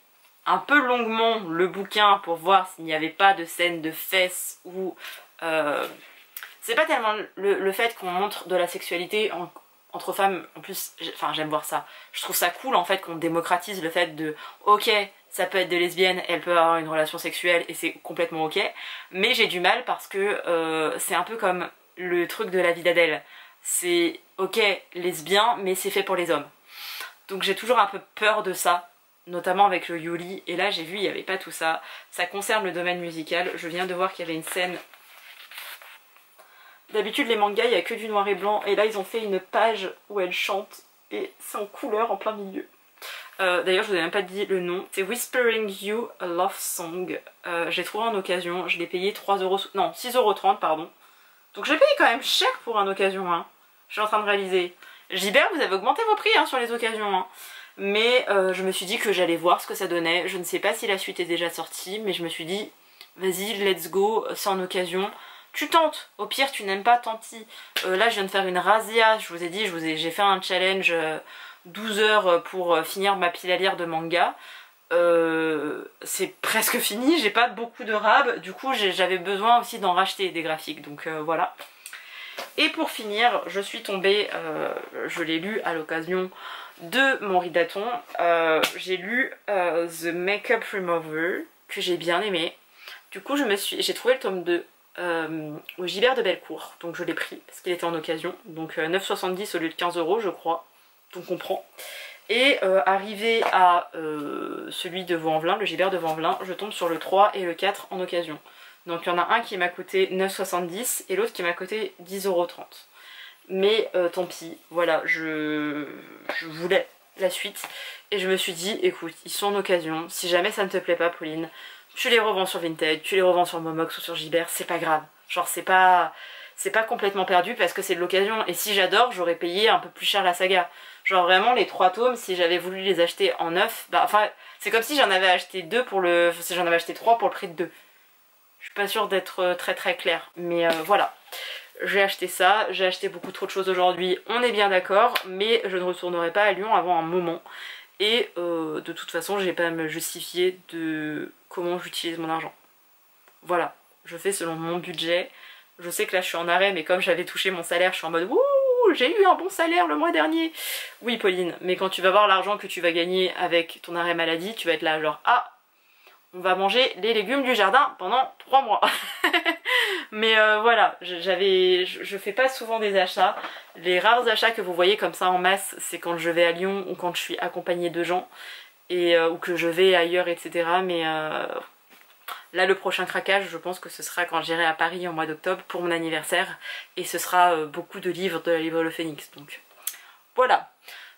un peu longuement le bouquin pour voir s'il n'y avait pas de scène de fesses ou... c'est pas tellement le fait qu'on montre de la sexualité entre femmes, en plus, enfin j'aime voir ça. Je trouve ça cool en fait qu'on démocratise le fait de ok, ça peut être des lesbiennes, elles peuvent avoir une relation sexuelle et c'est complètement ok. Mais j'ai du mal parce que c'est un peu comme le truc de La vie d'Adèle. C'est ok, lesbien, mais c'est fait pour les hommes. Donc j'ai toujours un peu peur de ça, notamment avec le Yuri. Et là j'ai vu, il n'y avait pas tout ça. Ça concerne le domaine musical. Je viens de voir qu'il y avait une scène... D'habitude les mangas il n'y a que du noir et blanc et là ils ont fait une page où elle chante et c'est en couleur en plein milieu. D'ailleurs je vous ai même pas dit le nom, c'est Whispering You a Love Song. J'ai trouvé en occasion, je l'ai payé 3€, non 6,30€ pardon. Donc j'ai payé quand même cher pour un occasion hein. Je suis en train de réaliser. Gibert vous avez augmenté vos prix hein, sur les occasions hein. Mais je me suis dit que j'allais voir ce que ça donnait. Je ne sais pas si la suite est déjà sortie mais je me suis dit vas-y let's go, c'est en occasion. Tu tentes, au pire tu n'aimes pas, tant pis. Là je viens de faire une razzia, je vous ai dit, j'ai fait un challenge 12 heures pour finir ma pile à lire de manga. C'est presque fini, j'ai pas beaucoup de rab, du coup j'avais besoin aussi d'en racheter des graphiques, donc voilà. Et pour finir, je suis tombée, je l'ai lu à l'occasion de mon ridaton, j'ai lu The Makeup Remover, que j'ai bien aimé. Du coup j'ai trouvé le tome 2. Au Gibert de Bellecour, donc je l'ai pris parce qu'il était en occasion, donc 9,70 au lieu de 15€ je crois, donc on prend. Et arrivé à celui de Vaux-en-Velin, le Gibert de Vaux-en-Velin, je tombe sur le 3 et le 4 en occasion. Donc il y en a un qui m'a coûté 9,70 et l'autre qui m'a coûté 10,30€. Mais tant pis, voilà, je voulais la suite et je me suis dit écoute, ils sont en occasion, si jamais ça ne te plaît pas Pauline, tu les revends sur Vinted, tu les revends sur Momox ou sur Gibert, c'est pas grave. Genre c'est pas complètement perdu parce que c'est de l'occasion. Et si j'adore, j'aurais payé un peu plus cher la saga. Genre vraiment les 3 tomes, si j'avais voulu les acheter en neuf, bah enfin c'est comme si j'en avais acheté 2 pour le... si j'en avais acheté 3 pour le prix de 2. Je suis pas sûre d'être très claire. Mais voilà. J'ai acheté ça, j'ai acheté beaucoup trop de choses aujourd'hui, on est bien d'accord, mais je ne retournerai pas à Lyon avant un moment. Et de toute façon, j'ai pas à me justifier de comment j'utilise mon argent. Voilà, je fais selon mon budget. Je sais que là je suis en arrêt, mais comme j'avais touché mon salaire, je suis en mode ouh, Wouhou, j'ai eu un bon salaire le mois dernier. Oui Pauline, mais quand tu vas voir l'argent que tu vas gagner avec ton arrêt maladie, tu vas être là genre ah, on va manger les légumes du jardin pendant 3 mois. Mais voilà, je fais pas souvent des achats. Les rares achats que vous voyez comme ça en masse, c'est quand je vais à Lyon ou quand je suis accompagnée de gens et ou que je vais ailleurs, etc. Mais là, le prochain craquage, je pense que ce sera quand j'irai à Paris en mois d'octobre pour mon anniversaire et ce sera beaucoup de livres de la librairie Le Phénix. Donc voilà.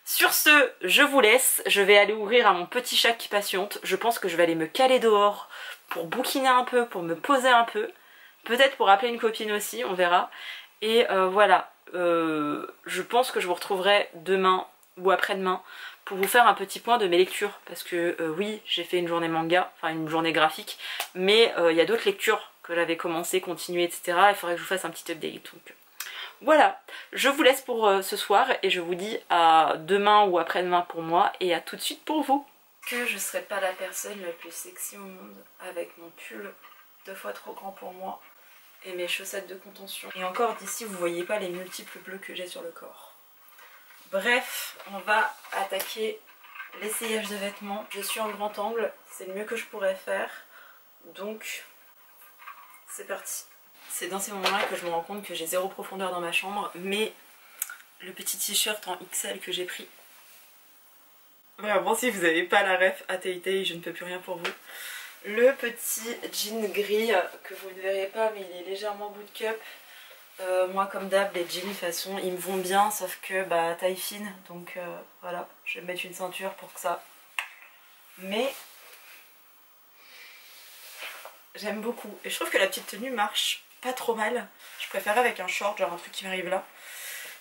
Sur ce, je vous laisse. Je vais aller ouvrir à mon petit chat qui patiente. Je pense que je vais aller me caler dehors pour bouquiner un peu, pour me poser un peu. Peut-être pour appeler une copine aussi, on verra. Et voilà, je pense que je vous retrouverai demain ou après-demain pour vous faire un petit point de mes lectures. Parce que oui, j'ai fait une journée manga, enfin une journée graphique, mais il y a d'autres lectures que j'avais commencé, continué, etc. Il faudrait que je vous fasse un petit update. Donc voilà, je vous laisse pour ce soir et je vous dis à demain ou après-demain pour moi et à tout de suite pour vous. Que je serais pas la personne la plus sexy au monde avec mon pull 2 fois trop grand pour moi et mes chaussettes de contention. Et encore d'ici vous voyez pas les multiples bleus que j'ai sur le corps. Bref, on va attaquer l'essayage de vêtements. Je suis en grand angle, c'est le mieux que je pourrais faire. Donc c'est parti. C'est dans ces moments-là que je me rends compte que j'ai zéro profondeur dans ma chambre, mais le petit t-shirt en XL que j'ai pris. Vraiment, si vous n'avez pas la ref à Tay, je ne peux plus rien pour vous. Le petit jean gris que vous ne verrez pas, mais il est légèrement bootcut. Moi, comme d'hab, les jeans, de toute façon, ils me vont bien, sauf que bah taille fine, donc voilà, je vais mettre une ceinture pour que ça. Mais j'aime beaucoup, et je trouve que la petite tenue marche pas trop mal. Je préfère avec un short, genre un truc qui m'arrive là.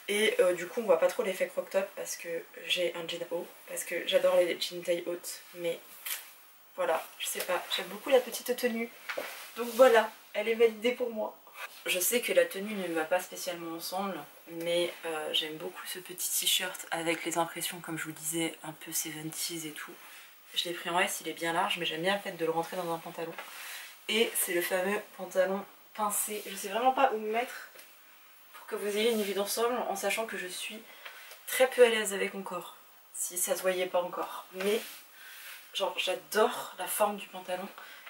Et du coup on voit pas trop l'effet crop top parce que j'ai un jean haut, parce que j'adore les jeans taille haute, mais voilà, je sais pas, j'aime beaucoup la petite tenue. Donc voilà, elle est validée pour moi. Je sais que la tenue ne va pas spécialement ensemble, mais j'aime beaucoup ce petit t-shirt avec les impressions, comme je vous disais, un peu 70s et tout. Je l'ai pris en S, il est bien large, mais j'aime bien le fait de le rentrer dans un pantalon. Et c'est le fameux pantalon pincé. Je sais vraiment pas où me mettre pour que vous ayez une vue d'ensemble, en sachant que je suis très peu à l'aise avec mon corps, si ça se voyait pas encore. Mais genre j'adore la forme du pantalon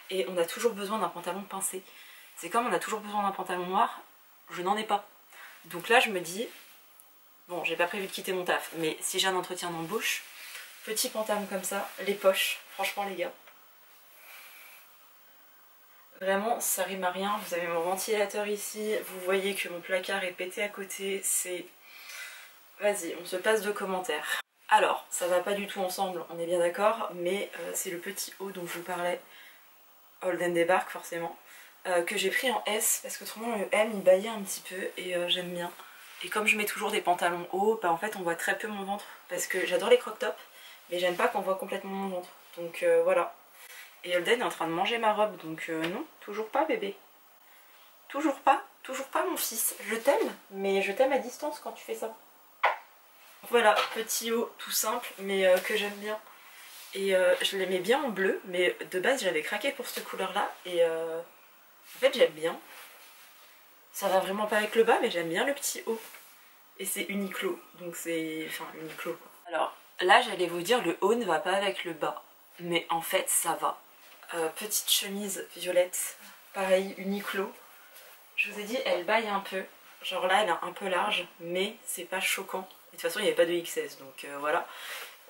et on a toujours besoin d'un pantalon pincé. C'est comme on a toujours besoin d'un pantalon noir, je n'en ai pas. Donc là je me dis, bon j'ai pas prévu de quitter mon taf, mais si j'ai un entretien d'embauche, petit pantalon comme ça, les poches, franchement les gars. Vraiment ça rime à rien, vous avez mon ventilateur ici, vous voyez que mon placard est pété à côté, c'est... Vas-y, on se passe de commentaires. Alors, ça va pas du tout ensemble, on est bien d'accord, mais c'est le petit haut dont je vous parlais, Holden Débarque forcément, que j'ai pris en S, parce qu'autrement le M il baillait un petit peu et j'aime bien. Et comme je mets toujours des pantalons hauts, bah en fait on voit très peu mon ventre, parce que j'adore les crop tops, mais j'aime pas qu'on voit complètement mon ventre, donc voilà. Et Holden est en train de manger ma robe, donc non, toujours pas bébé. Toujours pas mon fils. Je t'aime, mais je t'aime à distance quand tu fais ça. Voilà, petit haut tout simple, mais que j'aime bien. Et je l'aimais bien en bleu, mais de base j'avais craqué pour cette couleur-là. Et en fait j'aime bien. Ça va vraiment pas avec le bas, mais j'aime bien le petit haut. Et c'est Uniqlo, donc c'est... Enfin, Uniqlo quoi. Alors, là j'allais vous dire le haut ne va pas avec le bas. Mais en fait ça va. Petite chemise violette, pareil Uniqlo. Je vous ai dit elle baille un peu, genre là elle est un peu large mais c'est pas choquant. Et de toute façon il n'y avait pas de XS donc voilà.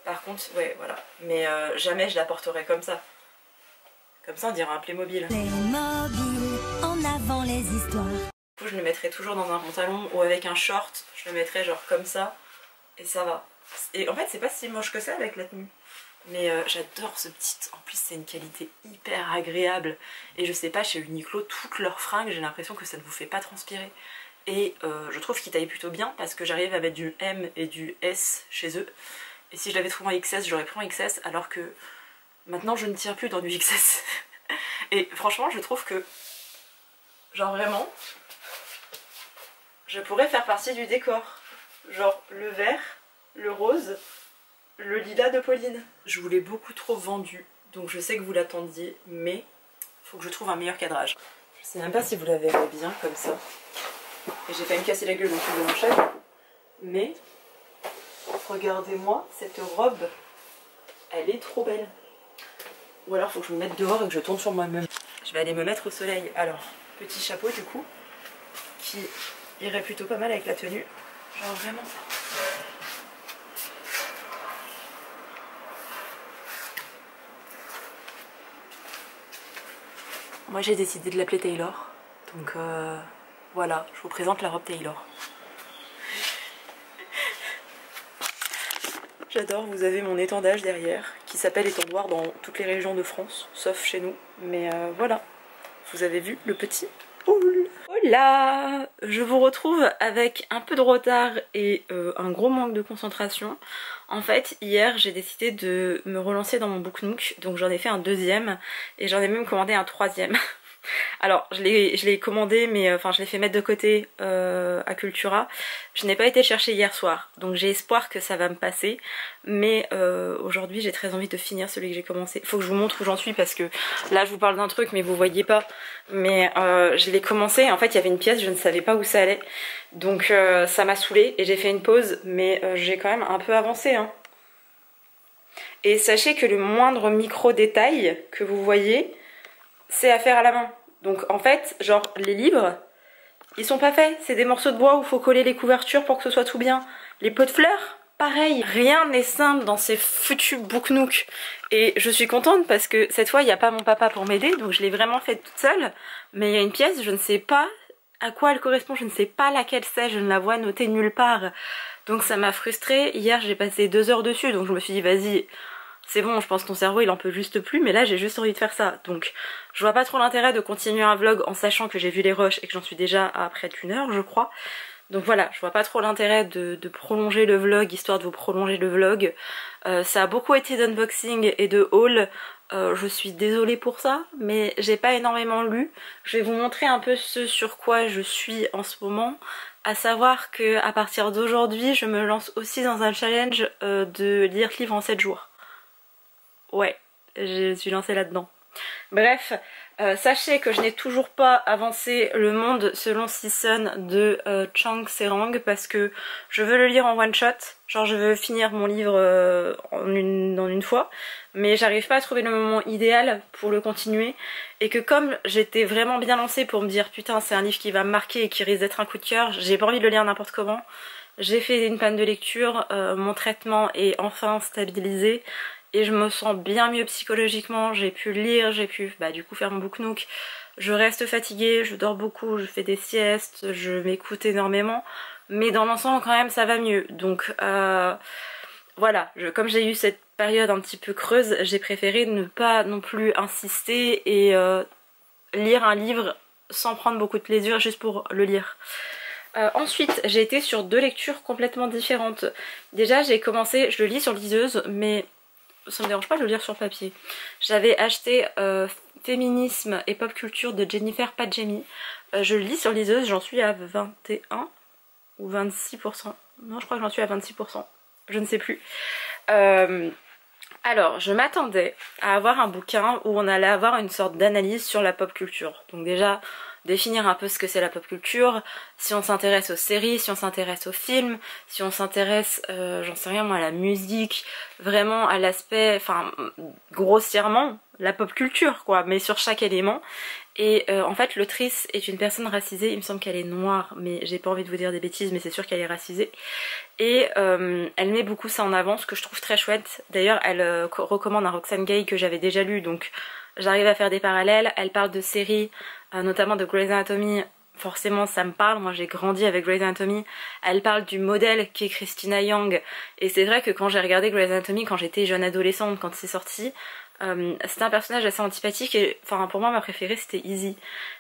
Par contre ouais voilà, mais jamais je la porterai comme ça. Comme ça on dirait un Playmobil. Playmobil, en avant les histoires. Du coup je le mettrai toujours dans un pantalon ou avec un short, je le mettrai genre comme ça et ça va. Et en fait c'est pas si moche que ça avec la tenue. Mais j'adore ce petit, en plus c'est une qualité hyper agréable. Et je sais pas, chez Uniqlo, toutes leurs fringues, j'ai l'impression que ça ne vous fait pas transpirer. Et je trouve qu'ils taillent plutôt bien parce que j'arrive à mettre du M et du S chez eux. Et si je l'avais trouvé en XS, j'aurais pris en XS, alors que maintenant je ne tire plus dans du XS. Et franchement je trouve que, genre vraiment, je pourrais faire partie du décor. Genre le vert, le rose, le lilas de Pauline. Je vous l'ai beaucoup trop vendu, donc je sais que vous l'attendiez, mais faut que je trouve un meilleur cadrage. Je sais même pas si vous la verrez bien comme ça. Et j'ai failli me casser la gueule dans tout de mon chef. Mais regardez-moi cette robe, elle est trop belle. Ou alors faut que je me mette dehors et que je tourne sur moi-même. Je vais aller me mettre au soleil. Alors, petit chapeau du coup, qui irait plutôt pas mal avec la tenue. Genre vraiment. Moi j'ai décidé de l'appeler Taylor. Donc voilà, je vous présente la robe Taylor. J'adore, vous avez mon étendage derrière qui s'appelle étendoir dans toutes les régions de France, sauf chez nous. Mais voilà, vous avez vu le petit haul. Hola! Je vous retrouve avec un peu de retard et un gros manque de concentration. En fait, hier j'ai décidé de me relancer dans mon Book Nook, donc j'en ai fait un deuxième et j'en ai même commandé un troisième. Alors je l'ai commandé mais enfin je l'ai fait mettre de côté à Cultura. Je n'ai pas été chercher hier soir donc j'ai espoir que ça va me passer, mais aujourd'hui j'ai très envie de finir celui que j'ai commencé. Faut que je vous montre où j'en suis parce que là je vous parle d'un truc mais vous voyez pas, mais je l'ai commencé, en fait il y avait une pièce, je ne savais pas où ça allait donc ça m'a saoulée et j'ai fait une pause, mais j'ai quand même un peu avancé hein. Et sachez que le moindre micro détail que vous voyez c'est à faire à la main. Donc en fait, genre les livres, ils sont pas faits. C'est des morceaux de bois où il faut coller les couvertures pour que ce soit tout bien. Les pots de fleurs, pareil. Rien n'est simple dans ces foutus Book Nook. Et je suis contente parce que cette fois, il n'y a pas mon papa pour m'aider. Donc je l'ai vraiment faite toute seule. Mais il y a une pièce, je ne sais pas à quoi elle correspond. Je ne sais pas laquelle c'est. Je ne la vois notée nulle part. Donc ça m'a frustrée. Hier, j'ai passé 2 heures dessus. Donc je me suis dit, vas-y... C'est bon, je pense que ton cerveau il en peut juste plus, mais là j'ai juste envie de faire ça. Donc je vois pas trop l'intérêt de continuer un vlog en sachant que j'ai vu les rushs et que j'en suis déjà à près d'1 heure je crois. Donc voilà, je vois pas trop l'intérêt de prolonger le vlog histoire de vous prolonger le vlog. Ça a beaucoup été d'unboxing et de haul. Je suis désolée pour ça, mais j'ai pas énormément lu. Je vais vous montrer un peu ce sur quoi je suis en ce moment. À savoir que à partir d'aujourd'hui, je me lance aussi dans un challenge de lire livre en 7 jours. Ouais, je suis lancée là-dedans. Bref, sachez que je n'ai toujours pas avancé Le Monde selon Season de Chang Serang parce que je veux le lire en one shot. Genre je veux finir mon livre en une fois, mais j'arrive pas à trouver le moment idéal pour le continuer. Et que comme j'étais vraiment bien lancée pour me dire putain c'est un livre qui va me marquer et qui risque d'être un coup de cœur, j'ai pas envie de le lire n'importe comment. J'ai fait une panne de lecture, mon traitement est enfin stabilisé. Et je me sens bien mieux psychologiquement, j'ai pu lire, j'ai pu du coup faire mon Book Nook. Je reste fatiguée, je dors beaucoup, je fais des siestes, je m'écoute énormément. Mais dans l'ensemble quand même ça va mieux. Donc voilà, comme j'ai eu cette période un petit peu creuse, j'ai préféré ne pas non plus insister et lire un livre sans prendre beaucoup de plaisir juste pour le lire. Ensuite j'ai été sur 2 lectures complètement différentes. Déjà j'ai commencé, je le lis sur liseuse mais... ça me dérange pas de le lire sur papier. J'avais acheté Féminisme et Pop Culture de Jennifer Padjemi. Je le lis sur liseuse, j'en suis à 21 ou 26%. Non, je crois que j'en suis à 26%. Je ne sais plus. Alors, je m'attendais à avoir un bouquin où on allait avoir une sorte d'analyse sur la pop culture. Donc déjà, définir un peu ce que c'est la pop culture, si on s'intéresse aux séries, si on s'intéresse aux films, si on s'intéresse, j'en sais rien moi, à la musique, vraiment à l'aspect, enfin grossièrement, la pop culture quoi, mais sur chaque élément. Et en fait l'autrice est une personne racisée, il me semble qu'elle est noire, mais j'ai pas envie de vous dire des bêtises, mais c'est sûr qu'elle est racisée. Et elle met beaucoup ça en avant, ce que je trouve très chouette. D'ailleurs elle recommande un Roxane Gay que j'avais déjà lu, donc j'arrive à faire des parallèles. Elle parle de séries, notamment de Grey's Anatomy, forcément ça me parle, moi j'ai grandi avec Grey's Anatomy. Elle parle du modèle qui est Christina Yang, et c'est vrai que quand j'ai regardé Grey's Anatomy quand j'étais jeune adolescente, quand c'est sorti, c'était un personnage assez antipathique et enfin pour moi ma préférée c'était Izzy,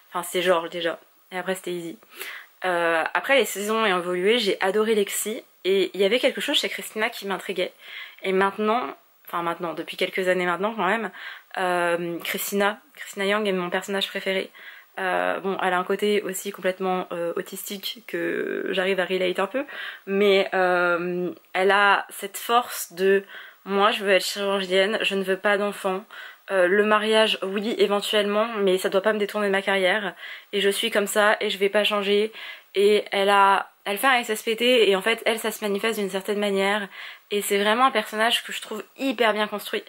enfin c'est George déjà, et après c'était Izzy. Après les saisons ont évolué, j'ai adoré Lexi, et il y avait quelque chose chez Christina qui m'intriguait, et maintenant, depuis quelques années maintenant quand même, Christina Yang est mon personnage préféré. Bon, elle a un côté aussi complètement autistique que j'arrive à relate un peu, mais elle a cette force de moi je veux être chirurgienne, je ne veux pas d'enfant, le mariage oui éventuellement, mais ça doit pas me détourner de ma carrière, et je suis comme ça et je vais pas changer. Et elle a elle fait un SSPT et en fait elle ça se manifeste d'une certaine manière et c'est vraiment un personnage que je trouve hyper bien construit.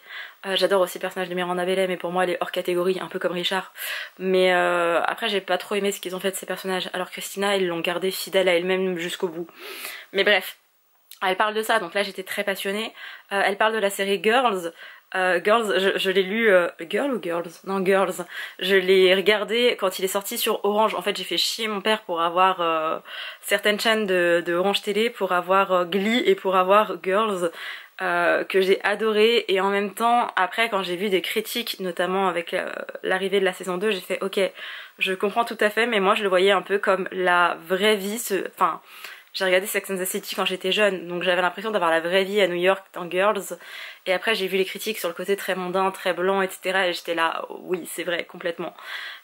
J'adore aussi le personnage de Miranda Bellet mais pour moi elle est hors catégorie, un peu comme Richard. Mais après j'ai pas trop aimé ce qu'ils ont fait de ces personnages, alors Christina ils l'ont gardée fidèle à elle-même jusqu'au bout. Mais bref, elle parle de ça donc là j'étais très passionnée. Elle parle de la série Girls. Girls, je l'ai lu... Girl ou Girls? Non, Girls. Je l'ai regardé quand il est sorti sur Orange. En fait, j'ai fait chier mon père pour avoir certaines chaînes de Orange Télé, pour avoir Glee et pour avoir Girls, que j'ai adoré. Et en même temps, après, quand j'ai vu des critiques, notamment avec l'arrivée de la saison 2, j'ai fait ok, je comprends tout à fait, mais moi je le voyais un peu comme la vraie vie, enfin... J'ai regardé Sex and the City quand j'étais jeune, donc j'avais l'impression d'avoir la vraie vie à New York dans Girls. Et après j'ai vu les critiques sur le côté très mondain, très blanc, etc. Et j'étais là, oui c'est vrai, complètement.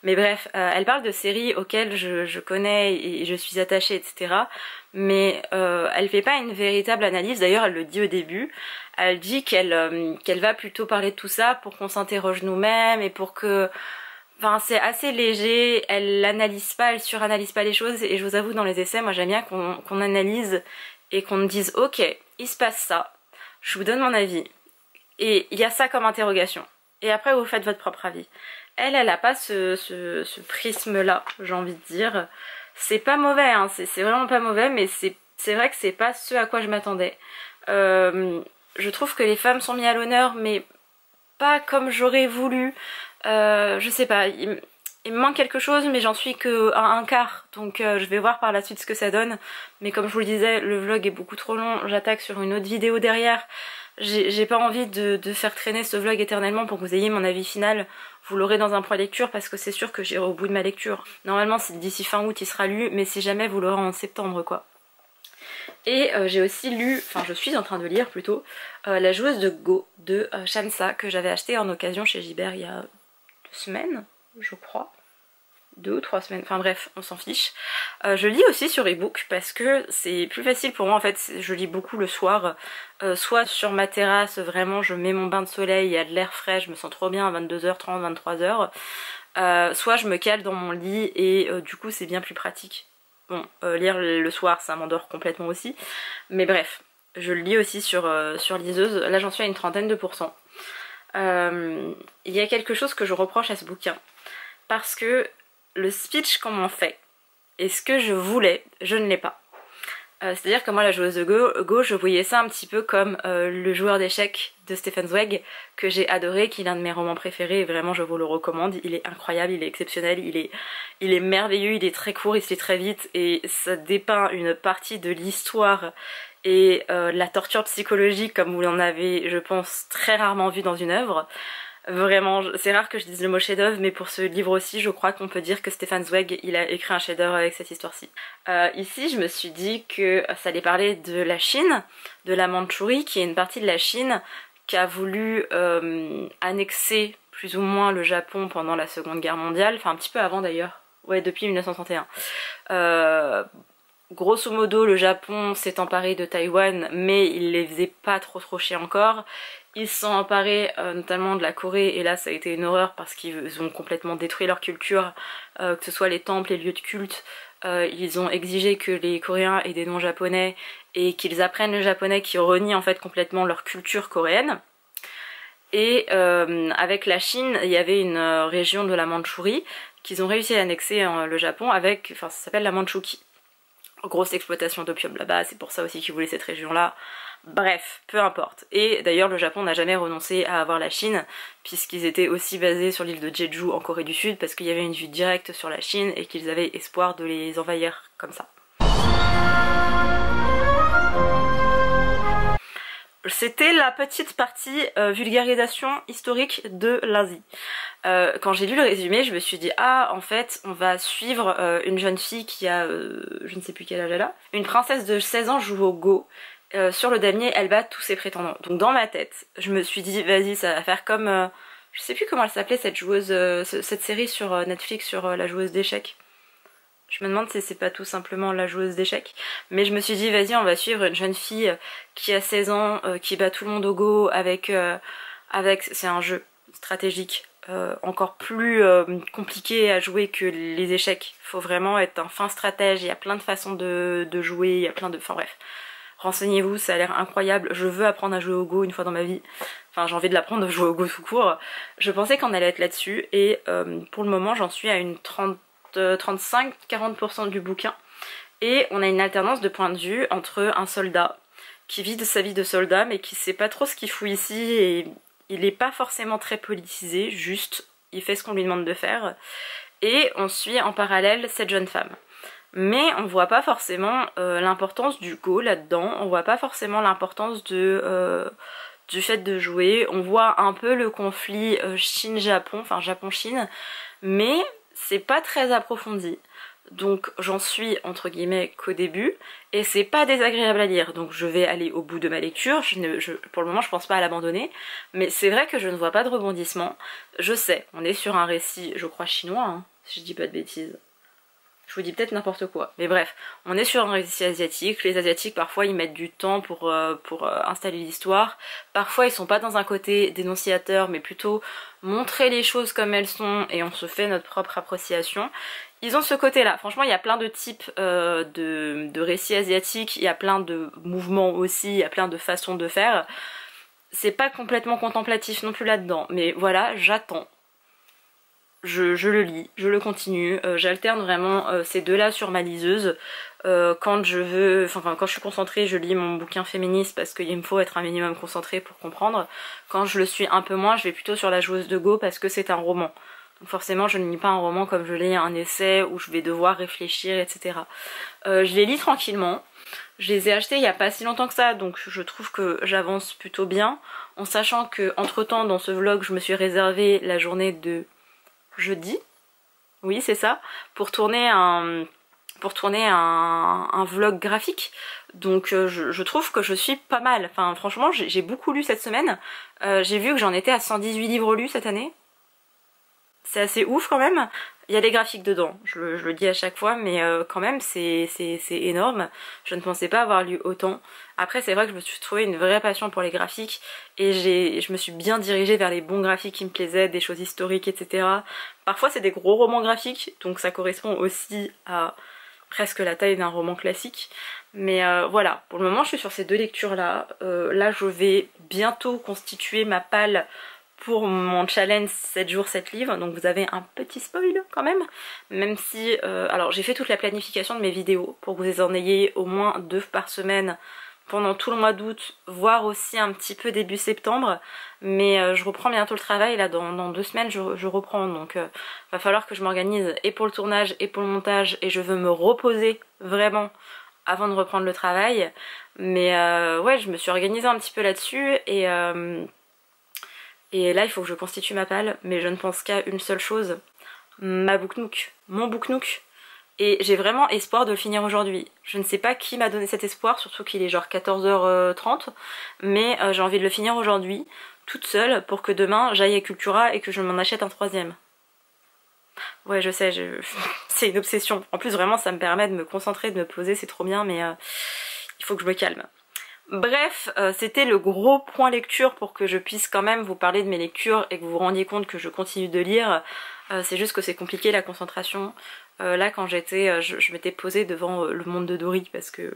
Mais bref, elle parle de séries auxquelles je connais et je suis attachée, etc. Mais elle fait pas une véritable analyse, d'ailleurs elle le dit au début. Elle dit qu'elle va plutôt parler de tout ça pour qu'on s'interroge nous-mêmes et pour que... Enfin c'est assez léger, elle analyse pas, elle suranalyse pas les choses et je vous avoue dans les essais moi j'aime bien qu'on analyse et qu'on me dise ok il se passe ça, je vous donne mon avis et il y a ça comme interrogation et après vous faites votre propre avis. Elle a pas ce prisme là j'ai envie de dire, c'est pas mauvais hein, c'est vraiment pas mauvais mais c'est vrai que c'est pas ce à quoi je m'attendais. Je trouve que les femmes sont mises à l'honneur mais pas comme j'aurais voulu. Je sais pas, il me manque quelque chose mais j'en suis que à un quart donc je vais voir par la suite ce que ça donne. Mais comme je vous le disais, le vlog est beaucoup trop long, j'attaque sur une autre vidéo derrière. J'ai pas envie de faire traîner ce vlog éternellement pour que vous ayez mon avis final. Vous l'aurez dans un point lecture parce que c'est sûr que j'irai au bout de ma lecture. Normalement c'est d'ici fin août il sera lu mais si jamais vous l'aurez en septembre quoi. Et j'ai aussi lu, enfin je suis en train de lire plutôt, La joueuse de Go de Shamsa que j'avais acheté en occasion chez Gibert il y a 2 semaines je crois, 2 ou 3 semaines, enfin bref on s'en fiche. Je lis aussi sur ebook parce que c'est plus facile pour moi en fait, je lis beaucoup le soir, soit sur ma terrasse vraiment je mets mon bain de soleil, il y a de l'air frais, je me sens trop bien à 22h30, 23h, soit je me cale dans mon lit et du coup c'est bien plus pratique. Bon, lire le soir ça m'endort complètement aussi, mais bref, je le lis aussi sur liseuse, là j'en suis à une 30%. Il y a quelque chose que je reproche à ce bouquin, parce que le speech qu'on m'en fait, et ce que je voulais, je ne l'ai pas. C'est-à-dire que moi la joueuse de Go, je voyais ça un petit peu comme le joueur d'échecs de Stefan Zweig, que j'ai adoré, qui est l'un de mes romans préférés, et vraiment je vous le recommande, il est incroyable, il est exceptionnel, il est merveilleux, il est très court, il se lit très vite, et ça dépeint une partie de l'histoire et la torture psychologique comme vous l'en avez, je pense, très rarement vu dans une œuvre. Vraiment, c'est rare que je dise le mot chef-d'œuvre, mais pour ce livre aussi, je crois qu'on peut dire que Stefan Zweig, il a écrit un chef-d'œuvre avec cette histoire-ci. Ici, je me suis dit que ça allait parler de la Chine, de la Mandchourie, qui est une partie de la Chine qui a voulu annexer plus ou moins le Japon pendant la Seconde Guerre mondiale, enfin un petit peu avant d'ailleurs, ouais depuis 1931. Grosso modo, le Japon s'est emparé de Taïwan, mais il les faisait pas trop chier encore. Ils se sont emparés notamment de la Corée, et là ça a été une horreur parce qu'ils ont complètement détruit leur culture, que ce soit les temples, les lieux de culte. Ils ont exigé que les Coréens aient des noms japonais et qu'ils apprennent le japonais, qui renie en fait complètement leur culture coréenne. Et avec la Chine, il y avait une région de la Mandchourie qu'ils ont réussi à annexer le Japon avec, enfin ça s'appelle la Mandchouki. Grosse exploitation d'opium là-bas, c'est pour ça aussi qu'ils voulaient cette région-là. Bref, peu importe. Et d'ailleurs le Japon n'a jamais renoncé à avoir la Chine, puisqu'ils étaient aussi basés sur l'île de Jeju en Corée du Sud, parce qu'il y avait une vue directe sur la Chine et qu'ils avaient espoir de les envahir comme ça. C'était la petite partie vulgarisation historique de l'Asie. Quand j'ai lu le résumé, je me suis dit ah en fait on va suivre une jeune fille qui a je ne sais plus quel âge elle a. Une princesse de 16 ans joue au Go. Sur le damier elle bat tous ses prétendants. Donc dans ma tête je me suis dit vas-y ça va faire comme je sais plus comment elle s'appelait cette joueuse, cette série sur Netflix sur la joueuse d'échecs. Je me demande si c'est pas tout simplement la joueuse d'échecs. Mais je me suis dit vas-y on va suivre une jeune fille qui a 16 ans, qui bat tout le monde au Go avec c'est un jeu stratégique encore plus compliqué à jouer que les échecs. Faut vraiment être un fin stratège, il y a plein de façons de jouer, il y a plein de... Enfin bref, renseignez-vous, ça a l'air incroyable. Je veux apprendre à jouer au Go une fois dans ma vie. Enfin j'ai envie de l'apprendre à jouer au Go tout court. Je pensais qu'on allait être là-dessus et pour le moment j'en suis à une 35-40% du bouquin. Et on a une alternance de point de vue entre un soldat qui vit de sa vie de soldat mais qui sait pas trop ce qu'il fout ici et il n'est pas forcément très politisé, juste il fait ce qu'on lui demande de faire. Et on suit en parallèle cette jeune femme. Mais on voit pas forcément l'importance du Go là-dedans, on voit pas forcément l'importance du fait de jouer. On voit un peu le conflit Chine-Japon, enfin Japon-Chine, mais c'est pas très approfondi. Donc j'en suis entre guillemets qu'au début et c'est pas désagréable à lire, donc je vais aller au bout de ma lecture. Pour le moment je pense pas à l'abandonner, mais c'est vrai que je ne vois pas de rebondissement. Je sais, on est sur un récit je crois chinois, hein, si je dis pas de bêtises. Je vous dis peut-être n'importe quoi, mais bref, on est sur un récit asiatique. Les asiatiques parfois ils mettent du temps pour installer l'histoire, parfois ils sont pas dans un côté dénonciateur mais plutôt montrer les choses comme elles sont et on se fait notre propre appréciation. Ils ont ce côté là, franchement il y a plein de types de récits asiatiques, il y a plein de mouvements aussi, il y a plein de façons de faire. C'est pas complètement contemplatif non plus là-dedans, mais voilà, j'attends. Je le lis, je le continue, j'alterne vraiment ces deux-là sur ma liseuse. Quand je suis concentrée, je lis mon bouquin féministe parce qu'il me faut être un minimum concentrée pour comprendre. Quand je le suis un peu moins, je vais plutôt sur la joueuse de Go parce que c'est un roman. Donc forcément je ne lis pas un roman comme je lis un essai où je vais devoir réfléchir, etc. Je les lis tranquillement. Je les ai achetés il n'y a pas si longtemps que ça, donc je trouve que j'avance plutôt bien. En sachant que entre temps dans ce vlog je me suis réservé la journée de jeudi, oui c'est ça, pour tourner un vlog graphique. Donc je trouve que je suis pas mal. Enfin franchement j'ai beaucoup lu cette semaine. J'ai vu que j'en étais à 118 livres lus cette année. C'est assez ouf quand même. Il y a des graphiques dedans, je le dis à chaque fois, mais quand même c'est énorme. Je ne pensais pas avoir lu autant. Après c'est vrai que je me suis trouvé une vraie passion pour les graphiques et je me suis bien dirigée vers les bons graphiques qui me plaisaient, des choses historiques, etc. Parfois c'est des gros romans graphiques, donc ça correspond aussi à presque la taille d'un roman classique. Mais voilà, pour le moment je suis sur ces deux lectures là. Là je vais bientôt constituer ma palle pour mon challenge 7 jours 7 livres, donc vous avez un petit spoil quand même si, alors j'ai fait toute la planification de mes vidéos pour que vous en ayez au moins 2 par semaine pendant tout le mois d'août, voire aussi un petit peu début septembre, mais je reprends bientôt le travail, là dans 2 semaines je reprends, donc va falloir que je m'organise et pour le tournage et pour le montage, et je veux me reposer vraiment avant de reprendre le travail, mais ouais je me suis organisée un petit peu là-dessus et là il faut que je constitue ma palle, mais je ne pense qu'à une seule chose, ma Book Nook, mon Book Nook. Et j'ai vraiment espoir de le finir aujourd'hui. Je ne sais pas qui m'a donné cet espoir, surtout qu'il est genre 14h30, mais j'ai envie de le finir aujourd'hui, toute seule, pour que demain j'aille à Cultura et que je m'en achète un 3e. Ouais je sais, c'est une obsession. En plus vraiment ça me permet de me concentrer, de me poser, c'est trop bien, mais il faut que je me calme. Bref, c'était le gros point lecture pour que je puisse quand même vous parler de mes lectures et que vous vous rendiez compte que je continue de lire. C'est juste que c'est compliqué la concentration. Là quand je m'étais posée devant le monde de Dory parce que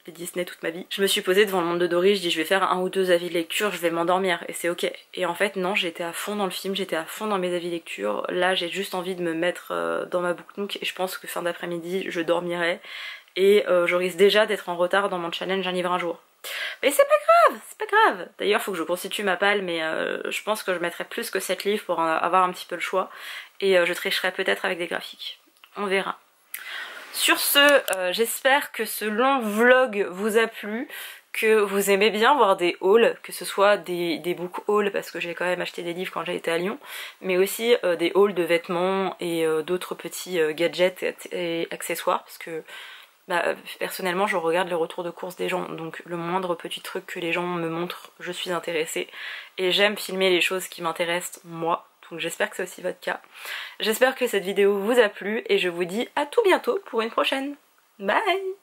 les Disney toute ma vie. Je me suis posée devant le monde de Dory, je dis je vais faire 1 ou 2 avis de lecture, je vais m'endormir et c'est ok. Et en fait non, j'étais à fond dans le film, j'étais à fond dans mes avis de lecture. Là j'ai juste envie de me mettre dans ma Book Nook et je pense que fin d'après-midi je dormirai. Et je risque déjà d'être en retard dans mon challenge un livre un jour. Mais c'est pas grave, c'est pas grave. D'ailleurs faut que je constitue ma palle, mais je pense que je mettrai plus que 7 livres pour avoir un petit peu le choix. Et je tricherai peut-être avec des graphiques. On verra. Sur ce, j'espère que ce long vlog vous a plu, que vous aimez bien voir des hauls, que ce soit des book hauls parce que j'ai quand même acheté des livres quand j'ai été à Lyon, mais aussi des hauls de vêtements et d'autres petits gadgets et accessoires parce que personnellement je regarde le retour de course des gens, donc le moindre petit truc que les gens me montrent, je suis intéressée et j'aime filmer les choses qui m'intéressent moi, donc j'espère que c'est aussi votre cas. J'espère que cette vidéo vous a plu et je vous dis à tout bientôt pour une prochaine. Bye!